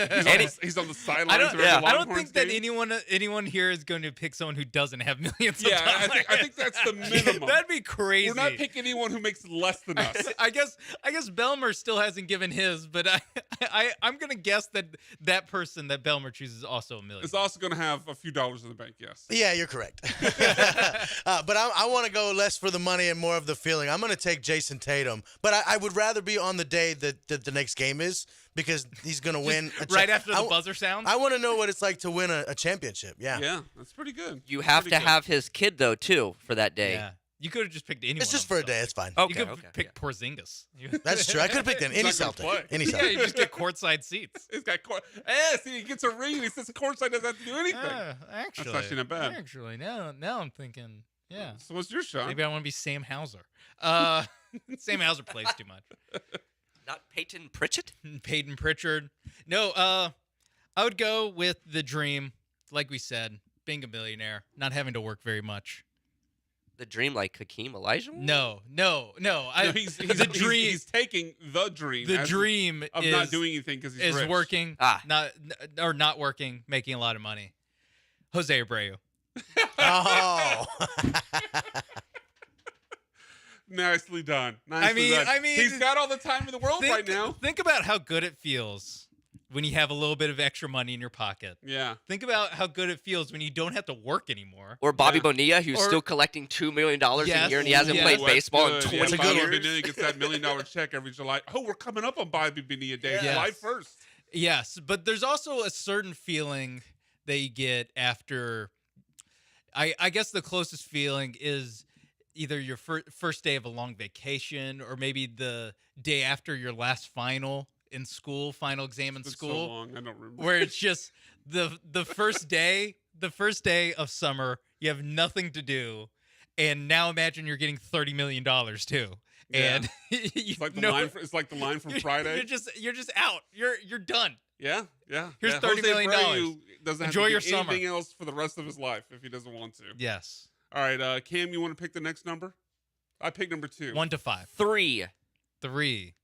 He's on the sidelines. I don't, of every I don't Longhorns think that game. anyone here is going to pick someone who doesn't have millions Yeah, of dollars. I think that's the minimum. That'd be crazy. We're not picking anyone who makes less than us. I guess Belmer still hasn't given his, but I'm gonna guess that person that Belmer chooses is also a million. It's also going to have a few dollars in the bank. Yes. Yeah, you're correct. But I want to go less for the money and more of the feeling. I'm going to take Jason Tatum, but I would rather be on the day that the next game is because he's going to win. Right after the buzzer sounds. I want to know what it's like to win a championship. Yeah. Yeah, that's pretty good. You have to have his kid though too for that day. Yeah. You could have just picked anyone. It's just for a day. It's fine. You Okay. could pick Porzingis. That's true. I could have picked any not gonna Celtic. play. Any Yeah, Celtic. you just get courtside seats. He's got see, he gets a ring. He says the courtside doesn't have to do anything. Actually, actually not bad. Actually, now I'm thinking, yeah, So what's your shot? maybe I want to be Sam Hauser. Sam Hauser plays too much. Not Peyton Pritchett. Peyton Pritchard. No, I would go with the dream, like we said, being a millionaire, not having to work very much. The dream, like Hakeem Olajuwon. No. No, he's the dream. He's taking the dream. The dream of is not doing anything because he's is rich. working, Ah. not working, making a lot of money. Jose Abreu. Oh. Nicely done. Nicely done. I mean, he's got all the time in the world right now. Think about how good it feels when you have a little bit of extra money in your pocket. Yeah. Think about how good it feels when you don't have to work anymore. Or Bobby Yeah. Bonilla, who's Or- still collecting $2 million a Yes. year, and he hasn't Yeah. played That's baseball in good. 20 yeah, Bobby years. Bonilla gets that $1 million check every July. Oh, we're coming up on Bobby Bonilla Day, Yes. July 1st. Yes, but there's also a certain feeling that you get after. I guess the closest feeling is either your first day of a long vacation, or maybe the day after your last final in school, final exam in It's been school, so long, I don't remember. where it's just the first day of summer. You have nothing to do, and now imagine you're getting $30 million too. Yeah. And It's like the line from Friday. You're just out. You're done. Yeah. Here's yeah. $30 million. Abreu doesn't have Enjoy to do your summer. anything else for the rest of his life if he doesn't want to. Yes. All right, Cam, you want to pick the next number? I picked number 2. 1 to 5. 3. 3.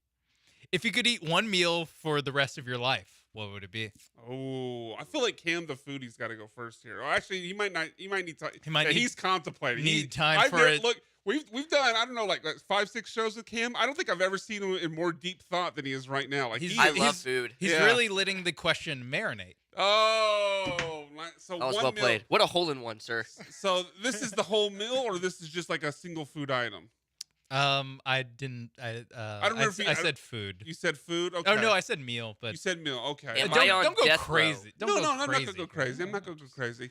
If you could eat one meal for the rest of your life, what would it be? Oh, I feel like Cam the foodie's got to go first here. Oh, actually, he might not. He might need time. He might he's contemplating. need time for it. Look, we've done I don't know like 5-6 shows with Cam. I don't think I've ever seen him in more deep thought than he is right now. Like He's- I is- love food. He's Yeah. really letting the question marinate. Oh, so That was one well meal. played. What a hole in one, sir. So this is the whole meal, or this is just like a single food item? I didn't. I don't remember if you- I said food. You said food. Okay. Oh no, I said meal. But you said meal. Okay. Am don't, I on don't go death row? crazy. Don't no, go I'm not crazy. gonna go crazy. I'm not gonna go crazy.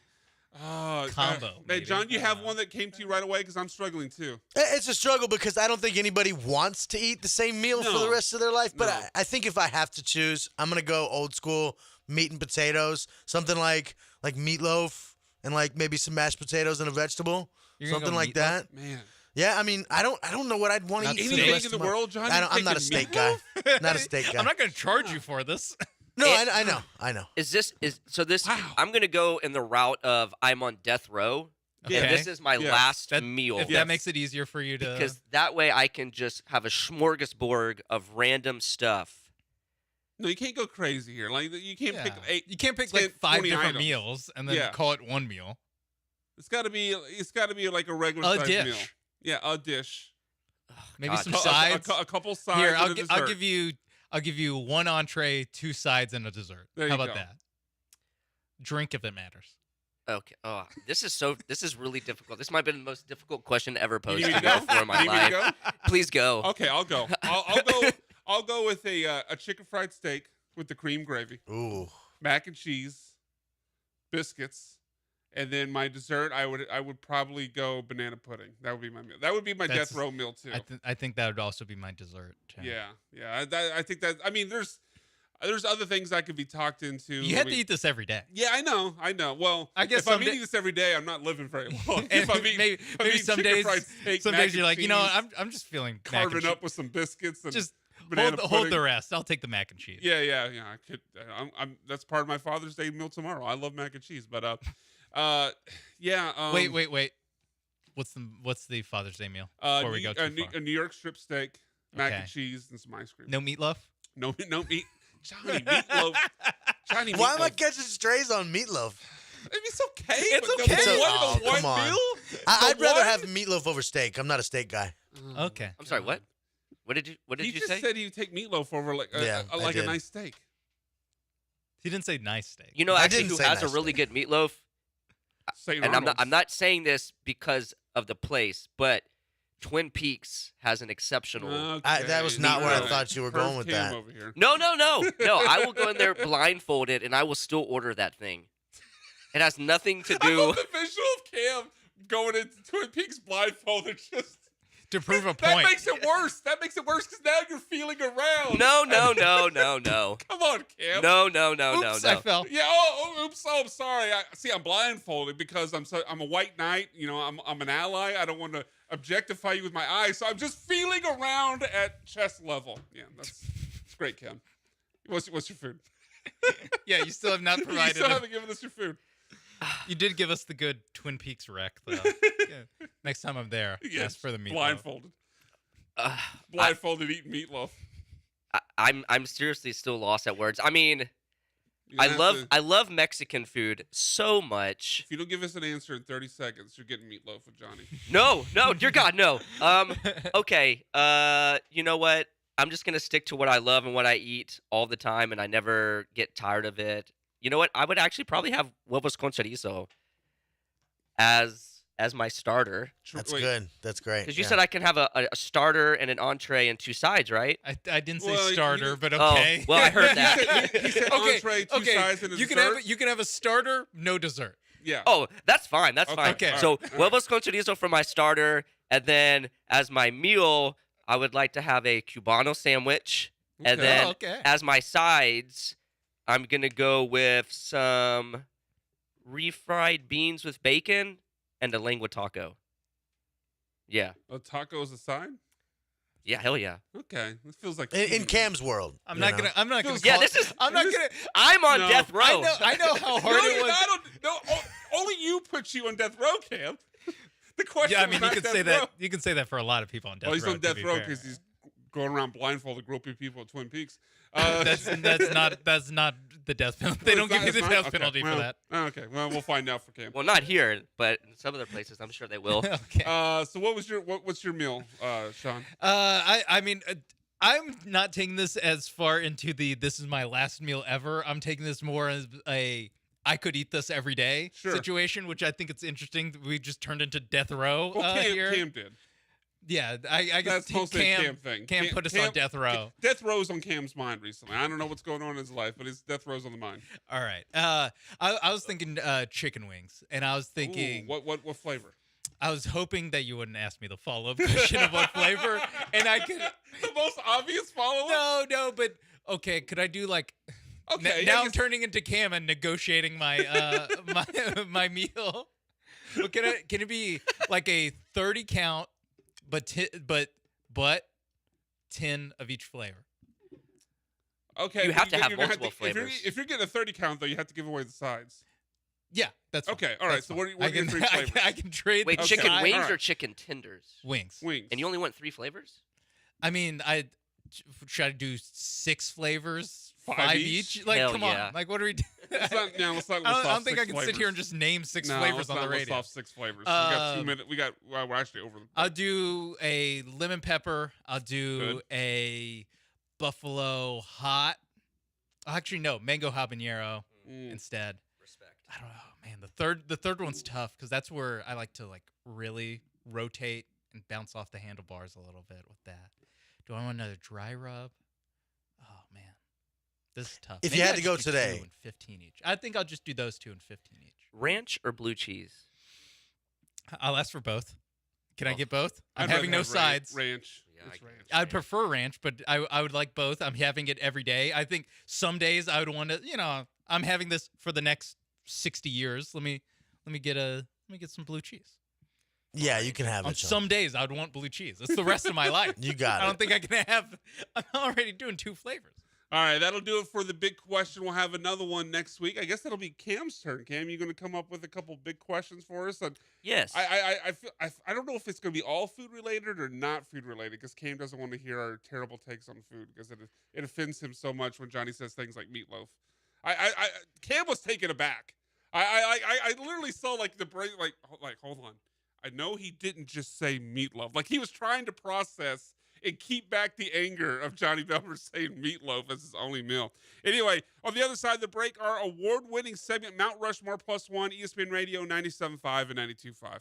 Combo, Hey, maybe. John, you have one that came to you right away because I'm struggling too. It's a struggle because I don't think anybody wants to eat the same meal for No. the rest of their life. But No. I think if I have to choose, I'm gonna go old school meat and potatoes, something like meatloaf and like maybe some mashed potatoes and a vegetable, You're gonna something go like meatloaf? that. Man, Yeah, I mean, I don't know what I'd want to Not eat. for steak. the rest in the of my- world, John? I'm not a You're steak guy. taking Not a steak guy. I'm not going to charge you for this. No, I know. Is this? Wow. I'm gonna go in the route of I'm on death row. Okay. And this is my Yeah. last That- meal. If that makes it easier for you to. Because that way I can just have a smorgasbord of random stuff. No, you can't go crazy here. Like you can't pick Yeah. 8. You can't pick 10, like 5 20 different items. meals and then Yeah. call it one meal. It's got to be like a regular A size dish. meal. Yeah, a dish. Maybe God. some A- sides. A couple sides. Here, and I'll, a gi- I'll dessert. give you. I'll give you 1 entree, 2 sides, and a dessert. There How you about go. that? Drink if it matters. Okay. Oh, this is really difficult. This might have been the most difficult question ever posed You to need me to go? before in my You need me to life. go? Please go. Okay, I'll go. I'll go. I'll go with a chicken fried steak with the cream gravy, Ooh. mac and cheese, biscuits, and then my dessert. I would probably go banana pudding. That would be my meal. That would be my That's- death row meal too. I think that would also be my dessert. Too. Yeah. I think that. I mean, there's other things I could be talked into. You have to eat this every day. Yeah, I know. Well, I guess if I'm someday- eating this every day, I'm not living very long. And if I'm eating, maybe if I'm maybe eating some chicken days, fried steak, some mac days you're and like, you know, cheese, I'm just feeling mac and carving cheese. up with some biscuits and Just banana hold pudding. the rest. I'll take the mac and cheese. Yeah. I could. That's part of my Father's Day meal tomorrow. I love mac and cheese, but yeah. Wait. What's the Father's Day meal? Before we go too far. a New York strip steak, mac and Okay. cheese, and some ice cream. No meatloaf. No meat. Johnny meatloaf. Johnny Why am I meatloaf. catching strays on meatloaf? It's okay. It's but okay. The one, Oh, the one come on. meal. I'd The rather one? have meatloaf over steak. I'm not a steak guy. Okay. I'm sorry. What? What did He you just say? said he'd take meatloaf over like Yeah, I like a did. nice steak. He didn't say nice steak. You know, I actually, didn't who say has a nice really steak. good meatloaf? St. And Arnold's. I'm not saying this because of the place, but Twin Peaks has an exceptional. Okay. That was not where I All thought you were Perv going with Cam that. Over here. No. I will go in there blindfolded, and I will still order that thing. It has nothing to I do. love the visual of Cam going into Twin Peaks blindfolded. Just To prove a that point. makes it worse. That makes it worse because now you're feeling around. No. Come on, Cam. No. Oops, I fell. Yeah. Oops. Oh, I'm sorry. I'm blindfolded because I'm a white knight. You know, I'm an ally. I don't want to objectify you with my eyes, so I'm just feeling around at chest level. Yeah, that's great, Cam. What's your food? Yeah, you still have not You provided. still haven't given us your food. You did give us the good Twin Peaks rec, though. Yeah. Next time I'm there, ask for the meatloaf. Blindfolded. Uh, Blindfolded eating meatloaf. I'm seriously still lost at words. I mean, You're gonna have to- I love Mexican food so much. If you don't give us an answer in 30 seconds, you're getting meatloaf with Johnny. No, dear God, no. Okay. You know what? I'm just gonna stick to what I love and what I eat all the time, and I never get tired of it. You know what? I would actually probably have huevos con chorizo as my starter, That's Wait, good. That's great. because you yeah. said I can have a starter and an entree and 2 sides, right? I didn't say Well, you starter, didn't- but Oh, okay. well, I heard He that. said, he said Okay, entree, 2 okay. sides, and a You can dessert. have a starter, no dessert. Yeah. Oh, that's fine. That's Okay, fine. okay. So all right, all right. huevos con chorizo for my starter, and then as my meal, I would like to have a Cubano sandwich, and Okay. then Oh, okay. as my sides, I'm gonna go with some refried beans with bacon and a lengua taco. Yeah, A taco is a side? yeah, hell yeah. Okay. This feels like In Cam's world. I'm you not know? gonna. I'm not gonna. Feels- Yeah, call- this is. I'm not this- gonna. I'm on No. death row. I know how No, hard it you're was. not on, only you put you on death row, Cam. The question Yeah, I was mean, you not could death say row. that. You can say that for a lot of people on death Well, he's row. on to death be row fair. because he's going around blindfolded groping people at Twin Peaks. That's not the death penalty. They don't give you the death penalty for that. Okay, well, we'll find out for Cam. Well, not here, but in some other places, I'm sure they will. Okay. So what's your meal, Sean? I mean, I'm not taking this as far into this is my last meal ever. I'm taking this more as I could eat this every day Sure. situation, which I think it's interesting. We just turned into death row Well, here. Cam did. Yeah, I guess That's mostly a Cam, Cam thing. Cam put us on death row. Death row's on Cam's mind recently. I don't know what's going on in his life, but his death row's on the mind. All right. I was thinking chicken wings, and I was thinking Ooh, what flavor? I was hoping that you wouldn't ask me the follow up question of what flavor, and I could. The most obvious follow-up? No, but okay. Could I do like? Okay. Now I I'm guess- turning into Cam and negotiating my my meal. But can it be like a 30 count, but 10 of each flavor? Okay. You but have to have you're gonna multiple if you're- flavors. If you're getting a 30 count, though, you have to give away the sides. Yeah, that's fine. Okay, all right. That's So fine. what are your three I flavors? can, I can trade. Wait, the chicken side- wings All right. or chicken tenders? Wings. Wings. And you only want 3 flavors? I mean, should I do 6 flavors, Five 5 each? each? Like, Hell come yeah. on. Like, what are we doing? Let's not, now, let's not I list don't off think I 6 can flavors. sit here and just name 6 No, flavors let's on the not list radio. off 6 flavors. We got 2 Um, minutes. Well, we're actually over the. I'll do a lemon pepper. I'll do Good. a buffalo hot. Actually, no, mango habanero instead. Respect. I don't know, man. The third one's tough because that's where I like to like really rotate and bounce off the handlebars a little bit with that. Do I want another dry rub? Oh man, this is tough. If Maybe you had I to just go do today. 2 and 15 each. I think I'll just do those 2 and 15 each. Ranch or blue cheese? I'll ask for both. Can I Oh. get both? I'm I'd having rather no have sides. Ranch. Yeah, It's I- ranch. I'd prefer ranch, but I would like both. I'm having it every day. I think some days I would want to, I'm having this for the next 60 years. Let me get some blue cheese. Yeah, you can have On it. Sean. some days I would want blue cheese. It's the rest of my life. You got I it. don't think I can have. I'm already doing 2 flavors. All right, that'll do it for the big question. We'll have another one next week. I guess that'll be Cam's turn. Cam, you going to come up with a couple big questions for us? And Yes. I don't know if it's going to be all food related or not food related because Cam doesn't want to hear our terrible takes on food because it offends him so much when Johnny says things like meatloaf. Cam was taken aback. I literally saw like the brain like hold on. I know he didn't just say meatloaf. Like he was trying to process and keep back the anger of Johnny Belmer saying meatloaf as his only meal. Anyway, on the other side of the break, our award-winning segment, Mount Rushmore Plus One, ESPN Radio 97.5 and 92.5.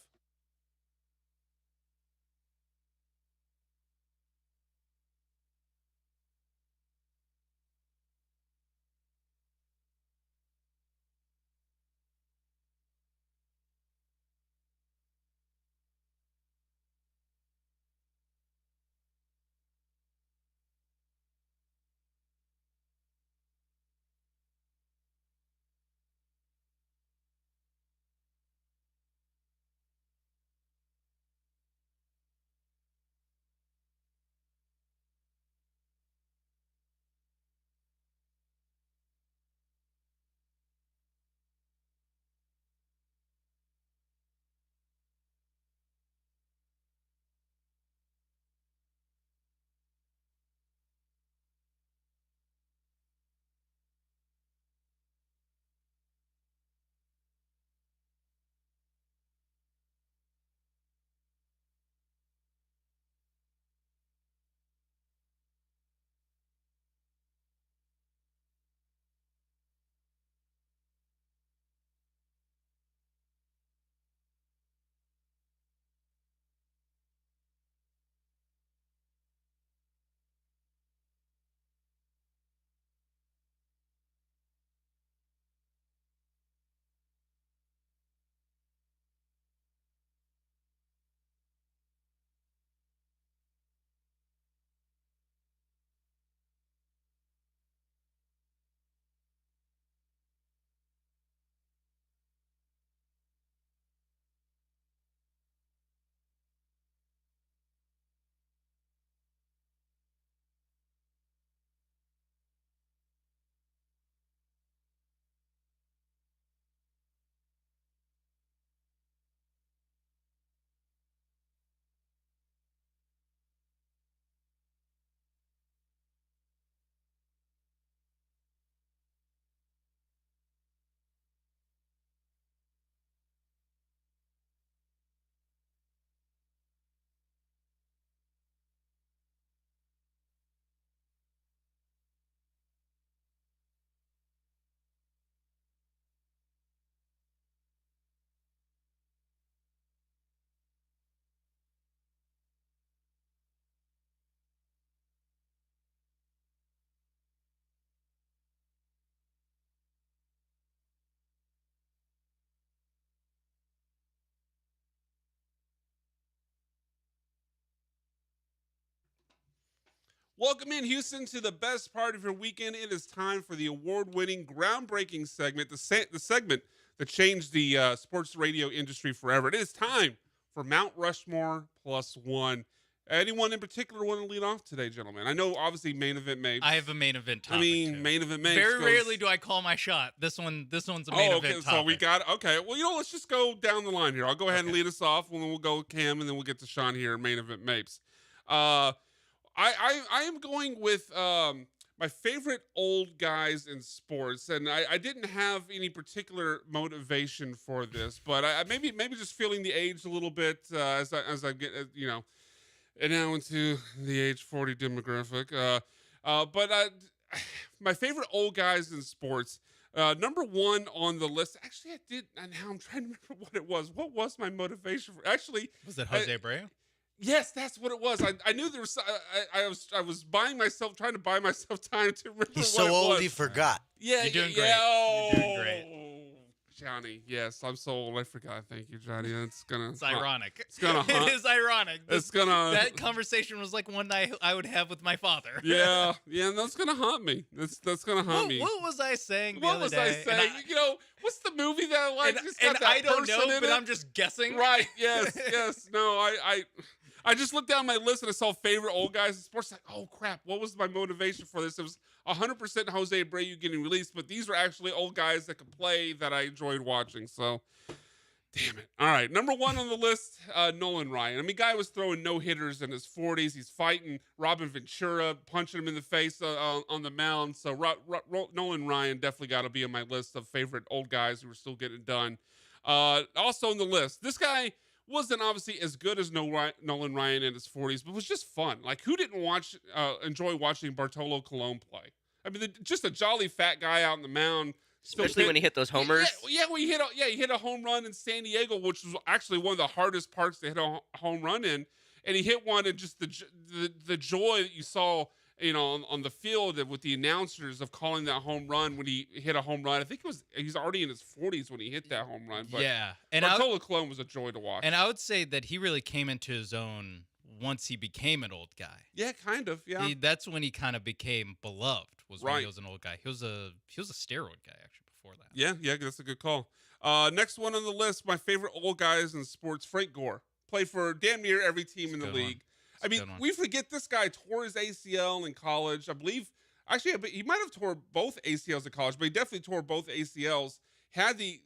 Welcome in, Houston, to the best part of your weekend. It is time for the award-winning, groundbreaking segment, the segment that changed the sports radio industry forever. It is time for Mount Rushmore Plus One. Anyone in particular want to lead off today, gentlemen? I know, obviously, main event makes. I have a main event topic. I mean, too. main event makes. Very goes- rarely do I call my shot. This one's a main okay. event topic. So we got okay. Well, let's just go down the line here. I'll go ahead and lead us off, and then we'll go Cam, and then we'll get to Sean here. Main event Mapes. I am going with my favorite old guys in sports, and I didn't have any particular motivation for this, but I maybe just feeling the age a little bit as I get and now into the age 40 demographic. But my favorite old guys in sports. Number one on the list. Actually, I did, and now I'm trying to remember what it was. What was my motivation for? Actually, Was it Jose Abreu? yes, that's what it was. I knew there was. I was trying to buy myself time to remember. He's what so it old was. he forgot. Yeah, You're doing yeah, great. yeah. You're doing great. Johnny. Yes, I'm so old. I forgot. Thank you, Johnny. It's gonna. It's ironic. It's gonna haunt- It is ironic. It's gonna. That conversation was like one I would have with my father. Yeah, and that's gonna haunt me. That's gonna haunt me. What was I saying the What other was day? I And saying? What's the movie that I like? and, It's got and that I don't person know, in but it? I'm just guessing. Right. Yes. Yes. No. I just looked down my list and I saw favorite old guys in sports. Like, oh crap! What was my motivation for this? It was 100% Jose Abreu getting released, but these were actually old guys that could play that I enjoyed watching. So, damn it! All right, number one on the list, Nolan Ryan. I mean, guy was throwing no hitters in his 40s. He's fighting Robin Ventura, punching him in the face on the mound. So Nolan Ryan definitely got to be on my list of favorite old guys who are still getting it done. Also on the list, this guy wasn't obviously as good as Nolan Ryan in his 40s, but was just fun. Like, who didn't enjoy watching Bartolo Colon play? I mean, just a jolly fat guy out on the mound. Especially when he hit those homers. Yeah, when he hit a home run in San Diego, which was actually one of the hardest parts to hit a home run in. And he hit one, and just the joy that you saw, on the field with the announcers of calling that home run when he hit a home run. I think he's already in his 40s when he hit that home run. But Yeah, and Bartolo Colon was a joy to watch. And I would say that he really came into his own once he became an old guy. Yeah, kind of. Yeah. That's when he kind of became beloved. Was when Right. he was an old guy. He was a steroid guy actually before that. Yeah, that's a good call. Next one on the list, my favorite old guys in sports, Frank Gore. Played for damn near every team in the a good one. league. I mean, good one. we forget this guy tore his ACL in college. I believe, actually, he might have tore both ACLs in college, but he definitely tore both ACLs.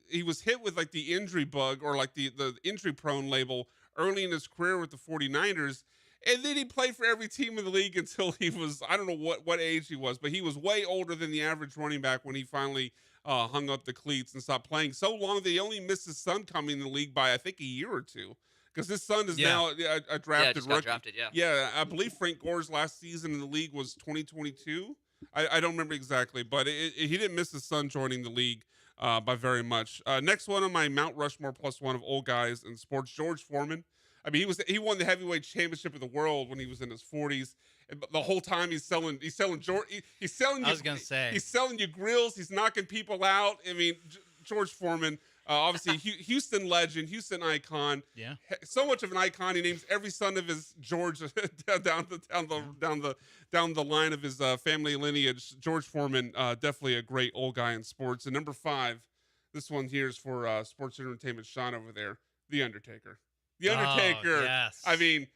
He was hit with like the injury bug or like the injury prone label early in his career with the 49ers. And then he played for every team in the league until he was, I don't know what age he was, but he was way older than the average running back when he finally hung up the cleats and stopped playing so long that he only missed his son coming in the league by, I think, a year or two. Because his son is now a drafted just rookie. got drafted, yeah. Yeah, I believe Frank Gore's last season in the league was 2022. I don't remember exactly, but he didn't miss his son joining the league by very much. Next one on my Mount Rushmore plus one of old guys in sports, George Foreman. I mean, he won the heavyweight championship of the world when he was in his 40s. And the whole time he's selling I was gonna say. he's selling you grills. He's knocking people out. I mean, George Foreman, obviously Houston legend, Houston icon. Yeah. So much of an icon. He names every son of his George down the line of his family lineage. George Foreman, definitely a great old guy in sports. And number 5, this one here is for sports entertainment. Sean over there, The Undertaker. The Undertaker. Oh, yes. I mean,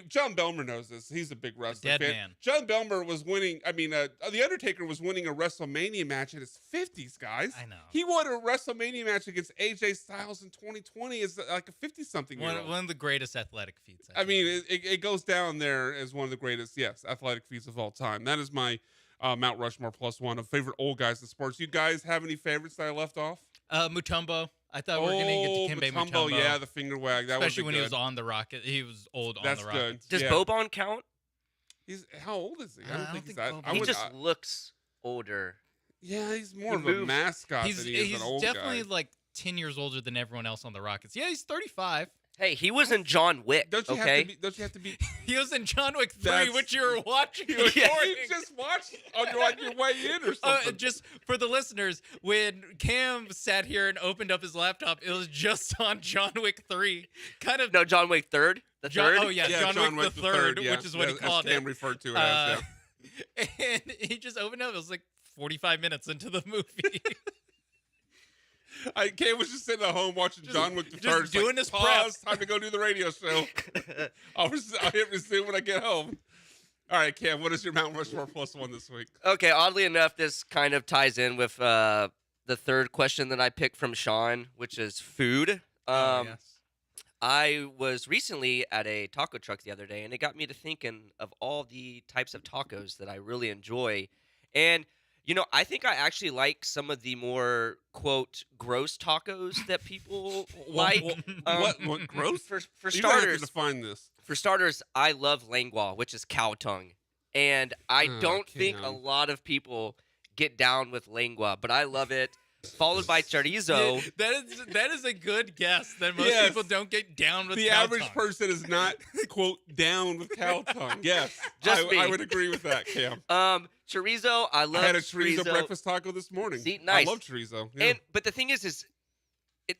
John Belmer knows this. He's a big wrestling dead fan. man. John Belmer was winning. The Undertaker was winning a WrestleMania match in his 50s, guys. I know. He won a WrestleMania match against AJ Styles in 2020 as like a 50-something year old. One of the greatest athletic feats. I mean, it goes down there as one of the greatest, athletic feats of all time. That is my Mount Rushmore plus one of favorite old guys in sports. You guys have any favorites that I left off? Mutombo. I thought we were going to get to Kimbe Mutombo. Yeah, the finger wag. That Especially would when be he good. was on the Rocket. He was old That's on the good. Rockets. Does Yeah. Boban count? How old is he? I don't think he's that. Boban- I He would, just looks older. yeah, he's more he of a moves. mascot He's than he is an old definitely guy. like 10 years older than everyone else on the Rockets. Yeah, he's 35. Hey, he was in John Wick. Don't you okay. have to be? He was in John Wick 3, That's- which you were watching You this morning. just watched on your way in or something. Just for the listeners, when Cam sat here and opened up his laptop, it was just on John Wick 3. Kind of. No, John Wick third. The John- third. oh, yeah. John Wick the third, yeah, which is what he as called Cam it. referred to it as. Yeah. And he just opened up. It was like 45 minutes into the movie. Cam was just sitting at home watching John Wick the just first. doing like, his pause, time to go do the radio show. I'll hit resume when I get home. All right, Cam, what is your Mount Rushmore +1 this week? Okay, oddly enough, this kind of ties in with the third question that I picked from Sean, which is food. Yes. I was recently at a taco truck the other day, and it got me to thinking of all the types of tacos that I really enjoy. And, I think I actually like some of the more, quote, gross tacos that people like. What gross? For You're gonna have to starters, define this. I love lengua, which is cow tongue. And I don't think a Cam. lot of people get down with lengua, but I love it. Followed by chorizo. That is a good guess that most Yes. people don't get down with The cow average tongue. person is not, quote, down with cow tongue. Yes, Just me. I would agree with that, Cam. Chorizo, I love I had a chorizo breakfast taco this morning. See, nice. I love chorizo. Yeah. But the thing is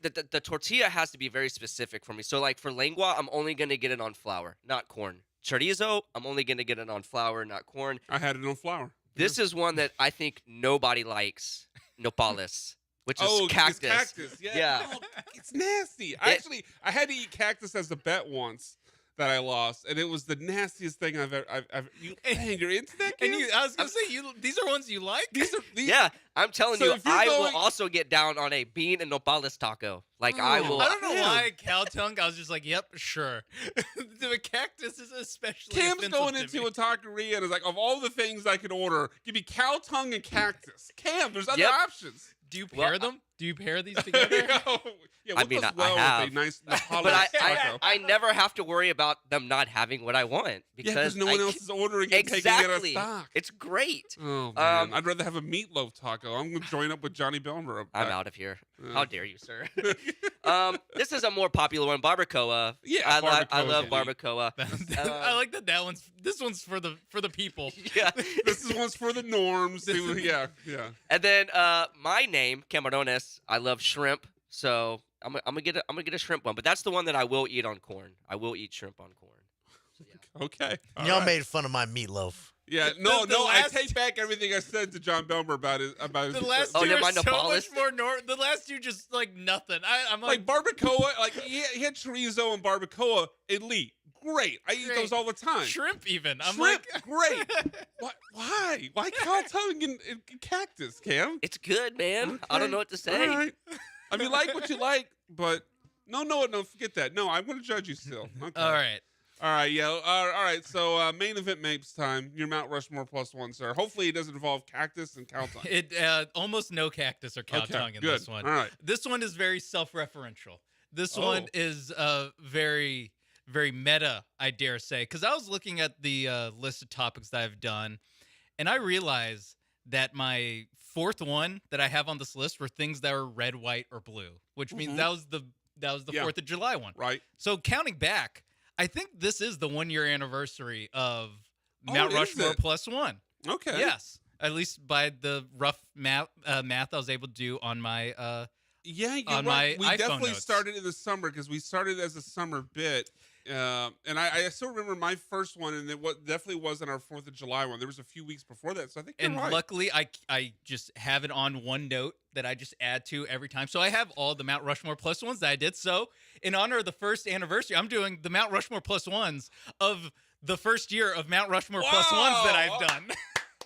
the tortilla has to be very specific for me. So, like, for lengua, I'm only going to get it on flour, not corn. Chorizo, I'm only going to get it on flour, not corn. I had it on flour. This is one that I think nobody likes, nopales, which is Oh, cactus. It's cactus. Yeah. Yeah. Oh, it's nasty. I had to eat cactus as a bet once that I lost, and it was the nastiest thing I've ever. Man, you're into that? And Cam? I was gonna say, these are ones you like. These. Yeah, I'm telling So you, if you're I will going- also get down on a bean and nopales taco. Like, I Oh. will. I don't know Damn. why cow tongue. I was just like, yep, sure. The cactus is especially. Cam's offensive going to into me. a taqueria and is like, of all the things I could order, give me cow tongue and cactus. Cam, there's other Yep. options. Do you Well, pair them? Do you pair these together? Yeah, I what mean, goes I well have. with a nice Napoli But taco? I never have to worry about them not having what I want Yeah, because because no one else is ordering it and taking it out of exactly. stock. It's great. Oh man, I'd rather have a meatloaf taco. I'm gonna join up with Johnny Belmer. I'm out of here. Yeah. How dare you, sir? This is a more popular one, barbacoa. Yeah, I barbacoa's love elite. barbacoa. I like that. This one's for the people. Yeah. This is one's for the norms. Yeah. And then my name, Camarones. I love shrimp, so I'm gonna get a shrimp one. But that's the one that I will eat on corn. I will eat shrimp on corn. So, yeah. Okay. All Y'all right. made fun of my meatloaf. Yeah. The No. last- I take back everything I said to John Belmer about his. The last Oh, two never are mind, so Naples. much more. The last two just like nothing. I'm like barbacoa. Like he had chorizo and barbacoa. Elite. Great. I eat Great. those all the time. shrimp even. I'm Shrimp, like, great. Why? Why cow tongue and cactus, Cam? It's good, man. I don't know what to say. All right. I mean, like what you like, but no, forget that. No, I'm going to judge you still. Okay. all right. All right, yeah. All right, so main event Mapes time. Your Mount Rushmore +1, sir. Hopefully it doesn't involve cactus and cow tongue. It almost no cactus or cow Okay, tongue in good. this one. All right. This one is very self-referential. This Oh. one is very, very meta, I dare say, because I was looking at the list of topics that I've done, and I realized that my fourth one that I have on this list were things that were red, white, or blue, which means Mhm. that was the Yeah. 4th of July one. Right. So counting back, I think this is the 1-year anniversary of Oh, Mount is Rushmore it? +1. Okay. Yes, at least by the rough math I was able to do on my. Yeah, you're On right. my We iPhone definitely notes. started in the summer because we started as a summer bit. And I still remember my first one, and it definitely wasn't our 4th of July one. There was a few weeks before that, so I think you're And right. luckily, I just have it on OneNote that I just add to every time. So I have all the Mount Rushmore +1s that I did. So in honor of the first anniversary, I'm doing the Mount Rushmore +1s of the first year of Mount Rushmore +1s that I've done.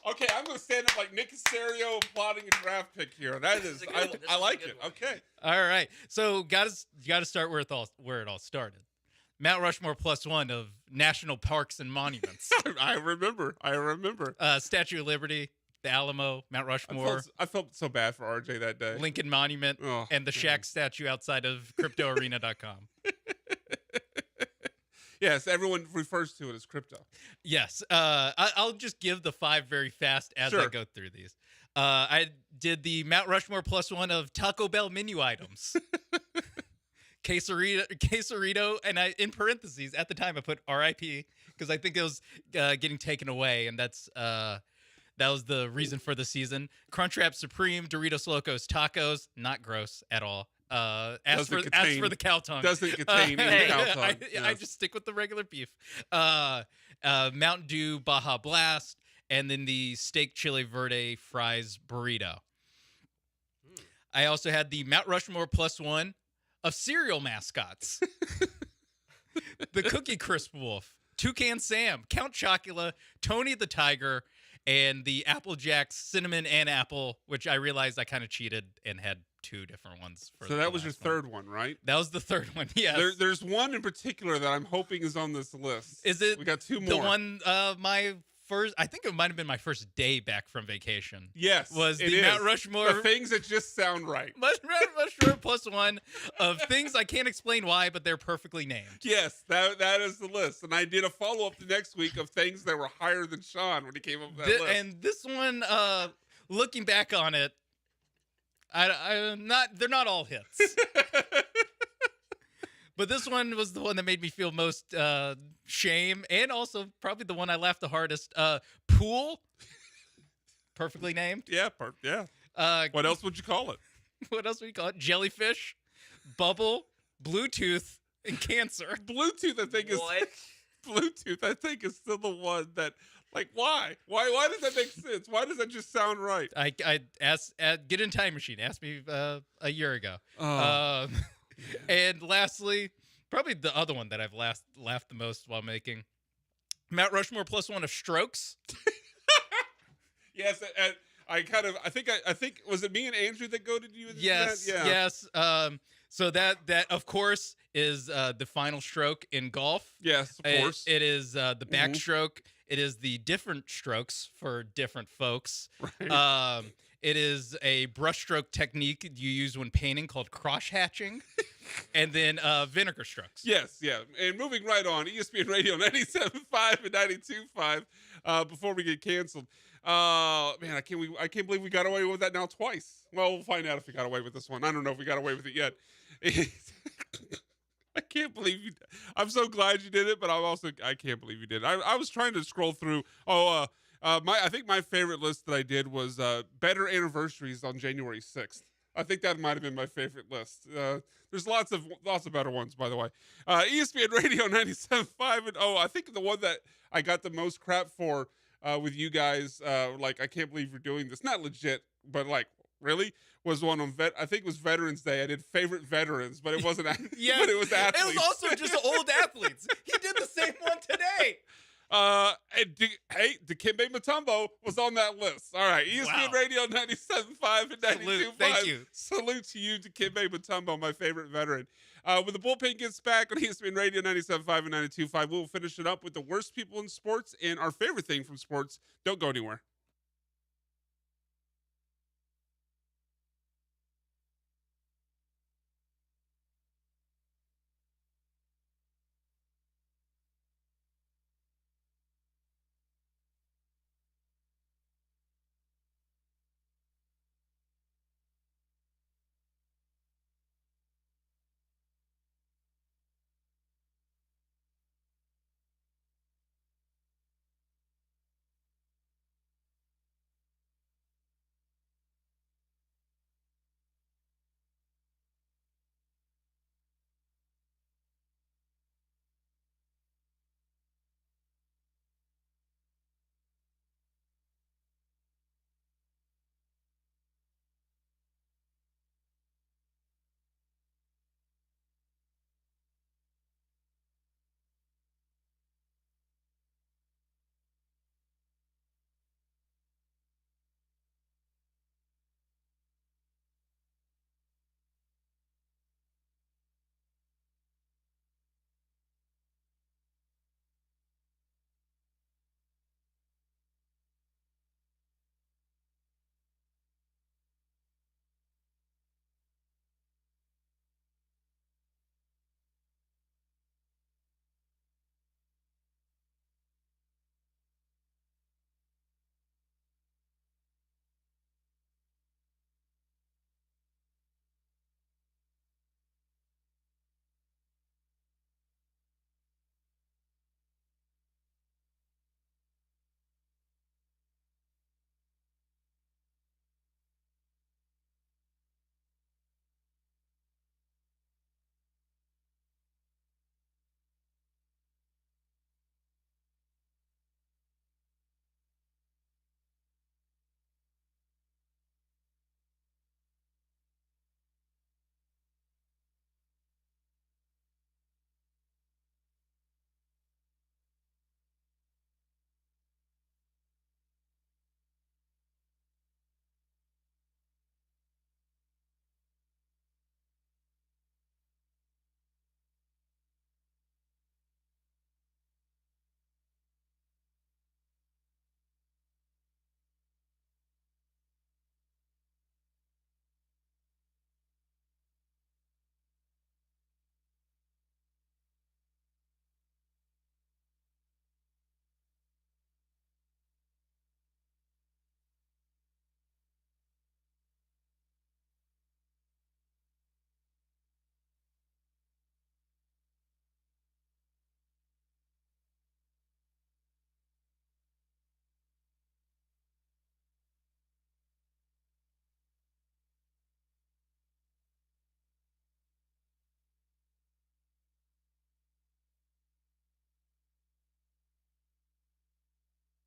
Okay, I'm going to stand up like Nick Casario plotting a draft pick here. That is, is a good one. This I is a like good it. one. Okay. All right. So got to start where it all started. Mount Rushmore +1 of national parks and monuments. I remember. Statue of Liberty, the Alamo, Mount Rushmore, I felt so bad for RJ that day. Lincoln Monument, Oh, and the Shaq statue outside of CryptoArena.com. Yes, everyone refers to it as crypto. Yes. I'll just give the 5 very fast as I Sure. go through these. I did the Mount Rushmore +1 of Taco Bell menu items. Quesarito, and I in parentheses at the time I put RIP because I think it was getting taken away, and that was the reason for the season. Crunchwrap Supreme, Doritos Locos Tacos, not gross at all. As for the cow tongue, Doesn't contain any cow tongue. I Yes. just stick with the regular beef. Mountain Dew Baja Blast, and then the steak chili verde fries burrito. I also had the Mount Rushmore +1 of cereal mascots. The Cookie Crisp Wolf, Toucan Sam, Count Chocula, Tony the Tiger, and the Apple Jacks Cinnamon and Apple, which I realized I kind of cheated and had 2 different ones. So that was your third one, right? That was the third one, yes. There's one in particular that I'm hoping is on this list. Is it We got 2 more. the one, my first, I think it might have been my first day back from vacation. Yes, Was it the is. Mount Rushmore. The things that just sound right. Mount Rushmore +1 of things I can't explain why, but they're perfectly named. Yes, that is the list. And I did a follow-up the next week of things that were higher than Sean when he came up with that list. And this one, looking back on it, they're not all hits. But this one was the one that made me feel most shame, and also probably the one I laughed the hardest. Pool, perfectly named. Yeah, yeah. What else would you call it? What else would you call it? Jellyfish, bubble, Bluetooth, and cancer. Bluetooth, I think is What? Bluetooth. I think is still the one that, like, why? Why does that make sense? Why does that just sound right? I asked, get in time machine. Asked me a year ago. Oh. And lastly, probably the other one that I've laughed the most while making Mount Rushmore +1 of strokes. Yes, and I think was it me and Andrew that goaded you into Yes, that? Yeah. yes. So that of course is the final stroke in golf. Yes, of course. It is the backstroke. It is the different strokes for different folks. Right. It is a brushstroke technique you use when painting called cross hatching, and then vinegar strokes. Yes, yeah. And moving right on, ESPN Radio 97.5 and 92.5 before we get canceled. Man, I can't believe we got away with that now twice. Well, we'll find out if we got away with this one. I don't know if we got away with it yet. I can't believe you. I'm so glad you did it, but I can't believe you did it. I was trying to scroll through. I think my favorite list that I did was better anniversaries on January 6th. I think that might have been my favorite list. There's lots of better ones, by the way. ESPN Radio 97.5, and I think the one that I got the most crap for with you guys, like, I can't believe you're doing this. Not legit, but like, really, was one on I think it was Veterans Day. I did favorite veterans, but it wasn't. Yes. But it was athletes. It was also just old athletes. He did the same one today. Dikembe Mutombo was on that list. All right, ESPN Wow. Radio 97.5 and 92.5. Salute. Thank you. Salute to you, Dikembe Mutombo, my favorite veteran. When the bullpen gets back on ESPN Radio 97.5 and 92.5, we'll finish it up with the worst people in sports and our favorite thing from sports. Don't go anywhere.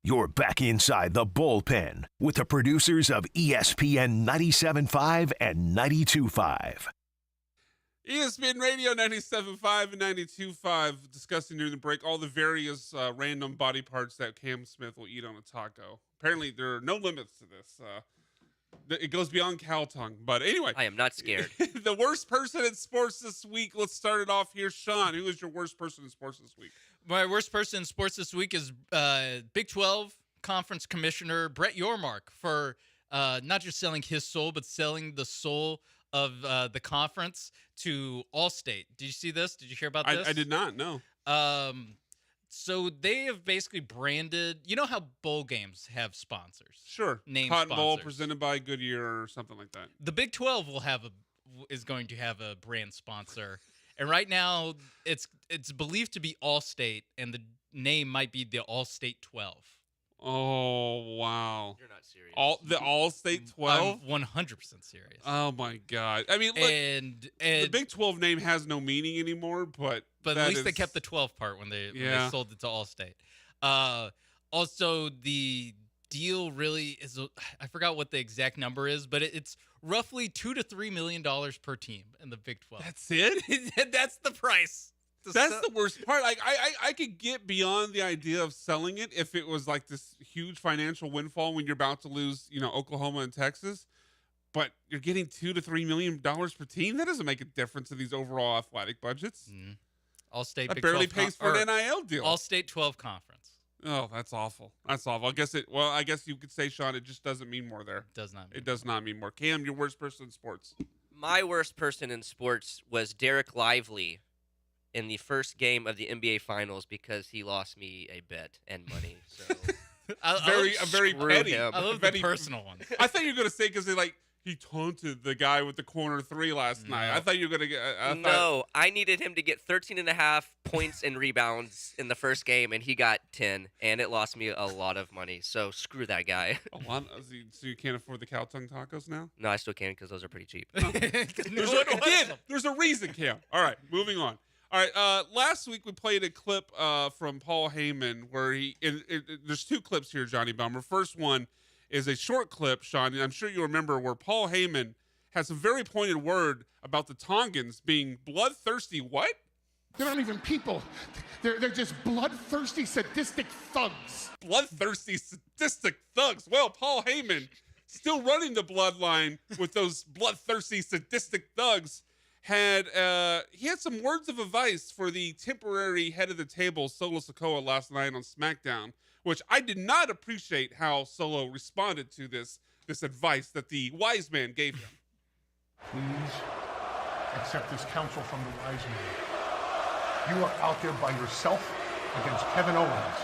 You're back inside the bullpen with the producers of ESPN 97.5 and 92.5. ESPN Radio 97.5 and 92.5, discussing during the break all the various random body parts that Cam Smith will eat on a taco. Apparently, there are no limits to this. It goes beyond cow tongue. But anyway. I am not scared. The worst person in sports this week. Let's start it off here. Sean, who is your worst person in sports this week? My worst person in sports this week is Big 12 Conference Commissioner Brett Yormark for not just selling his soul, but selling the soul of the conference to Allstate. Did you see this? Did you hear about this? I did not, no. So they have basically branded, you know how bowl games have sponsors? Sure. Name Cotton Bowl sponsors. presented by Goodyear or something like that. The Big 12 is going to have a brand sponsor. And right now it's believed to be Allstate, and the name might be the Allstate 12. Oh, wow. You're not serious. The All-State 12? I'm 100% serious. Oh, my God. I mean, look, and the Big 12 name has no meaning anymore, but at least they kept the 12 part when they sold it to Allstate. Also, the deal really is, I forgot what the exact number is, but it's roughly $2 to $3 million per team in the Big 12. That's it? That's the price. That's the worst part. Like, I could get beyond the idea of selling it if it was like this huge financial windfall when you're about to lose, Oklahoma and Texas. But you're getting $2 to $3 million per team. That doesn't make a difference in these overall athletic budgets. Mm. Allstate That Big barely 12 pays for an NIL deal. Allstate 12 conference. Oh, that's awful. That's awful. I guess you could say, Sean, it just doesn't mean more there. Does not. It does not mean more. Cam, your worst person in sports. My worst person in sports was Derek Lively in the first game of the NBA Finals because he lost me a bet and money. So Very screw petty. him. I love Very- the personal ones. I thought you were gonna say because he taunted the guy with the corner three last night. I thought you were gonna get. No, I needed him to get 13 and a half points and rebounds in the first game, and he got 10, and it lost me a lot of money. So screw that guy. So you can't afford the cow tongue tacos now? No, I still can because those are pretty cheap. There's a reason, Cam. All right, moving on. All right, last week we played a clip from Paul Heyman where there's two clips here, Johnny Bummer. First one is a short clip, Sean, and I'm sure you remember, where Paul Heyman has a very pointed word about the Tongans being bloodthirsty. What? They're not even people. They're just bloodthirsty, sadistic thugs. Bloodthirsty, sadistic thugs. Well, Paul Heyman, still running the bloodline with those bloodthirsty, sadistic thugs, he had some words of advice for the temporary head of the table, Solo Sikoa, last night on SmackDown, which I did not appreciate how Solo responded to this advice that the wise man gave him. Please accept this counsel from the wise man. You are out there by yourself against Kevin Owens.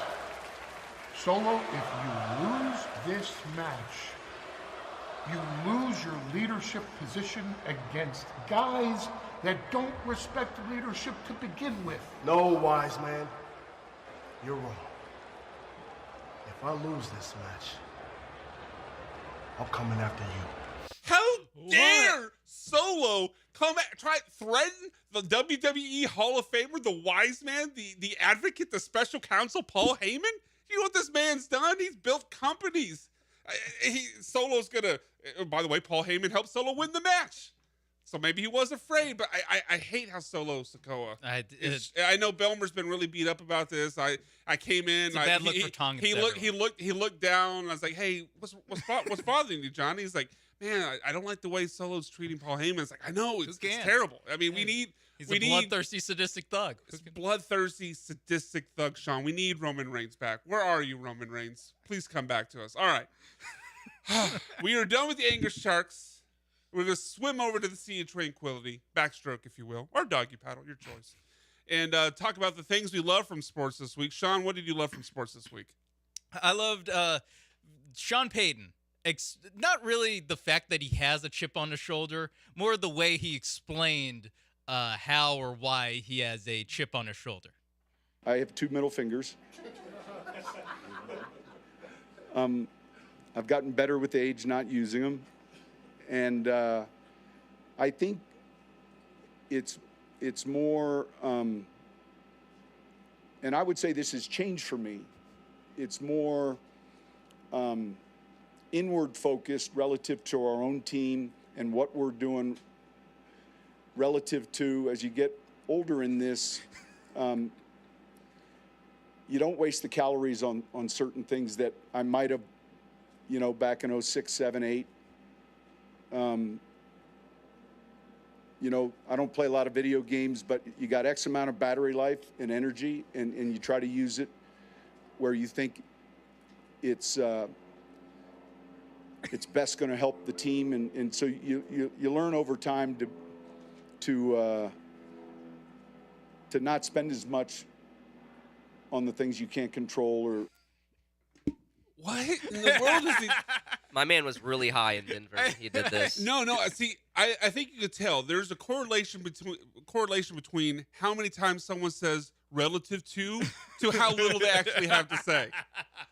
Solo, if you lose this match, you lose your leadership position against guys that don't respect leadership to begin with. No, wise man. You're wrong. If I lose this match, I'm coming after you. How dare Solo threaten the WWE Hall of Famer, the wise man, the advocate, the special counsel, Paul Heyman? You know what this man's done? He's built companies. Solo's gonna. By the way, Paul Heyman helped Solo win the match, so maybe he was afraid. But I hate how Solo Sikoa. I know Belmer's been really beat up about this. I came in. It's a bad look for Tongans. He looked down. And I was like, hey, what's bothering you, Johnny? He's like, man, I don't like the way Solo's treating Paul Heyman. It's like, I know it's terrible. I mean, He's a bloodthirsty, sadistic thug. Bloodthirsty, sadistic thug, Sean. We need Roman Reigns back. Where are you, Roman Reigns? Please come back to us. All right. We are done with the anger sharks. We're going to swim over to the Sea of Tranquility, backstroke, if you will, or doggy paddle, your choice, and talk about the things we love from sports this week. Sean, what did you love from sports this week? I loved Sean Payton. Not really the fact that he has a chip on his shoulder, more the way he explained how or why he has a chip on his shoulder. I have two middle fingers. I've gotten better with age not using them. And I think it's more, and I would say this has changed for me. It's more inward focused relative to our own team and what we're doing relative to, as you get older in this, you don't waste the calories on certain things that I might have, back in 06, 7, 8. I don't play a lot of video games, but you got X amount of battery life and energy, and you try to use it where you think it's best going to help the team, and so you learn over time to not spend as much on the things you can't control. Or what in the world is he? My man was really high in Denver when he did this. No. See, I think you could tell there's a correlation between how many times someone says relative to how little they actually have to say.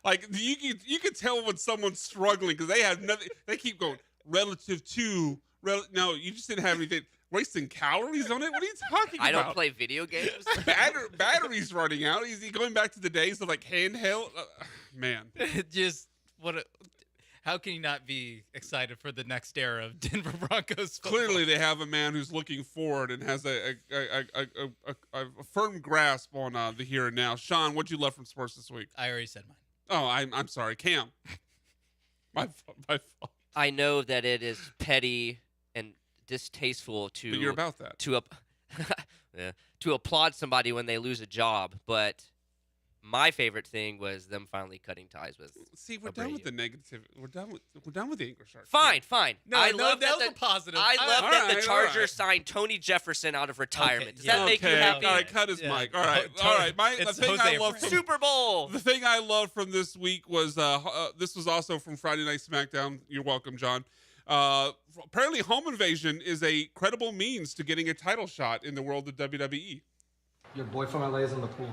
Like you could tell when someone's struggling because they have nothing. They keep going relative to. No, you just didn't have anything. Wasting calories on it? What are you talking about? I don't play video games. Battery's running out. Is he going back to the days of like handheld? Man, Just how can you not be excited for the next era of Denver Broncos football? clearly they have a man who's looking forward and has a firm grasp on the here and now. Sean, what'd you love from sports this week? I already said mine. Oh, I'm sorry, Cam. My fault. I know that it is petty and distasteful to. But you're about that. To applaud somebody when they lose a job, but my favorite thing was them finally cutting ties with. See, we're done with the negative. We're done with the English Sharks. Fine. No, I no, love that was the, a positive. I love that the Alright, Chargers alright. signed Tony Jefferson out of retirement. Okay, Does yeah. that make you happy? All right, cut his Yeah. mic. All right. It's The thing Jose I love from Super Bowl. the thing I loved from this week was this was also from Friday Night SmackDown. You're welcome, John. Apparently, home invasion is a credible means to getting a title shot in the world of WWE. Your boy from LA is in the pool.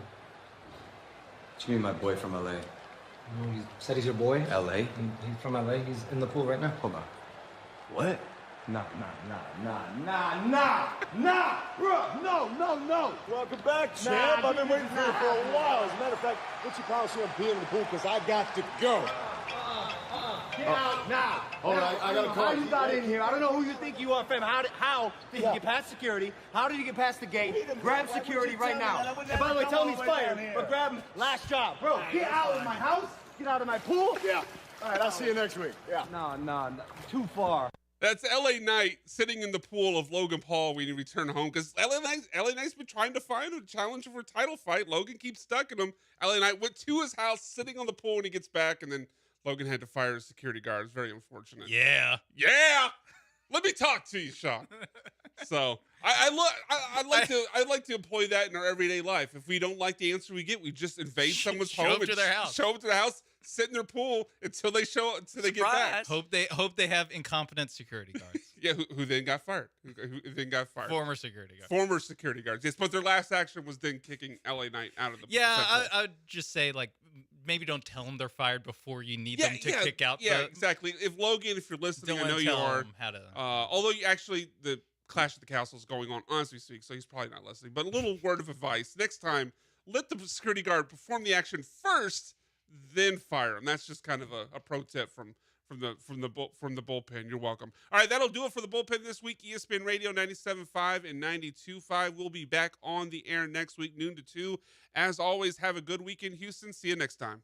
What you mean, my boy from LA? You said he's your boy? LA? He's from LA. He's in the pool right now. Hold on. What? Nah, bro, no. Welcome back, champ. I've been waiting for you for a while. As a matter of fact, what's your policy on being in the pool? Because I got to go. Get out now. All right, I got to call. How you got in here? I don't know who you think you are, fam. How did you get past security? How did you get past the gate? Grab security right now. And by the way, tell him he's fired, but grab him. Last job. Bro, get out of my house. Get out of my pool. Yeah. All right, I'll see you next week. Yeah. No. Too far. That's LA Knight sitting in the pool of Logan Paul when he returned home because LA Knight's been trying to find a challenger for a title fight. Logan keeps stuck in him. LA Knight went to his house, sitting on the pool when he gets back, and then Logan had to fire his security guard. It's very unfortunate. Yeah. Let me talk to you, Sean. So I'd like to employ that in our everyday life. If we don't like the answer we get, we just invade someone's Show home up to their house. Show up to the house, sit in their pool until they get back. Hope they have incompetent security guards. Yeah, who then got fired? Who then got fired? Former security guards. Former security guards. Yes, but their last action was then kicking LA Knight out of the. Yeah, I would just say maybe don't tell them they're fired before you need them to kick out. Yeah, exactly. If Logan, if you're listening, I know you are. Although the Clash of the Castle is going on as we speak, so he's probably not listening. But a little word of advice: next time, let the security guard perform the action first, then fire him. That's just kind of a pro tip from the bullpen. You're welcome. All right, that'll do it for the bullpen this week. ESPN Radio 97.5 and 92.5. We'll be back on the air next week, noon to 2. As always, have a good weekend, Houston. See you next time.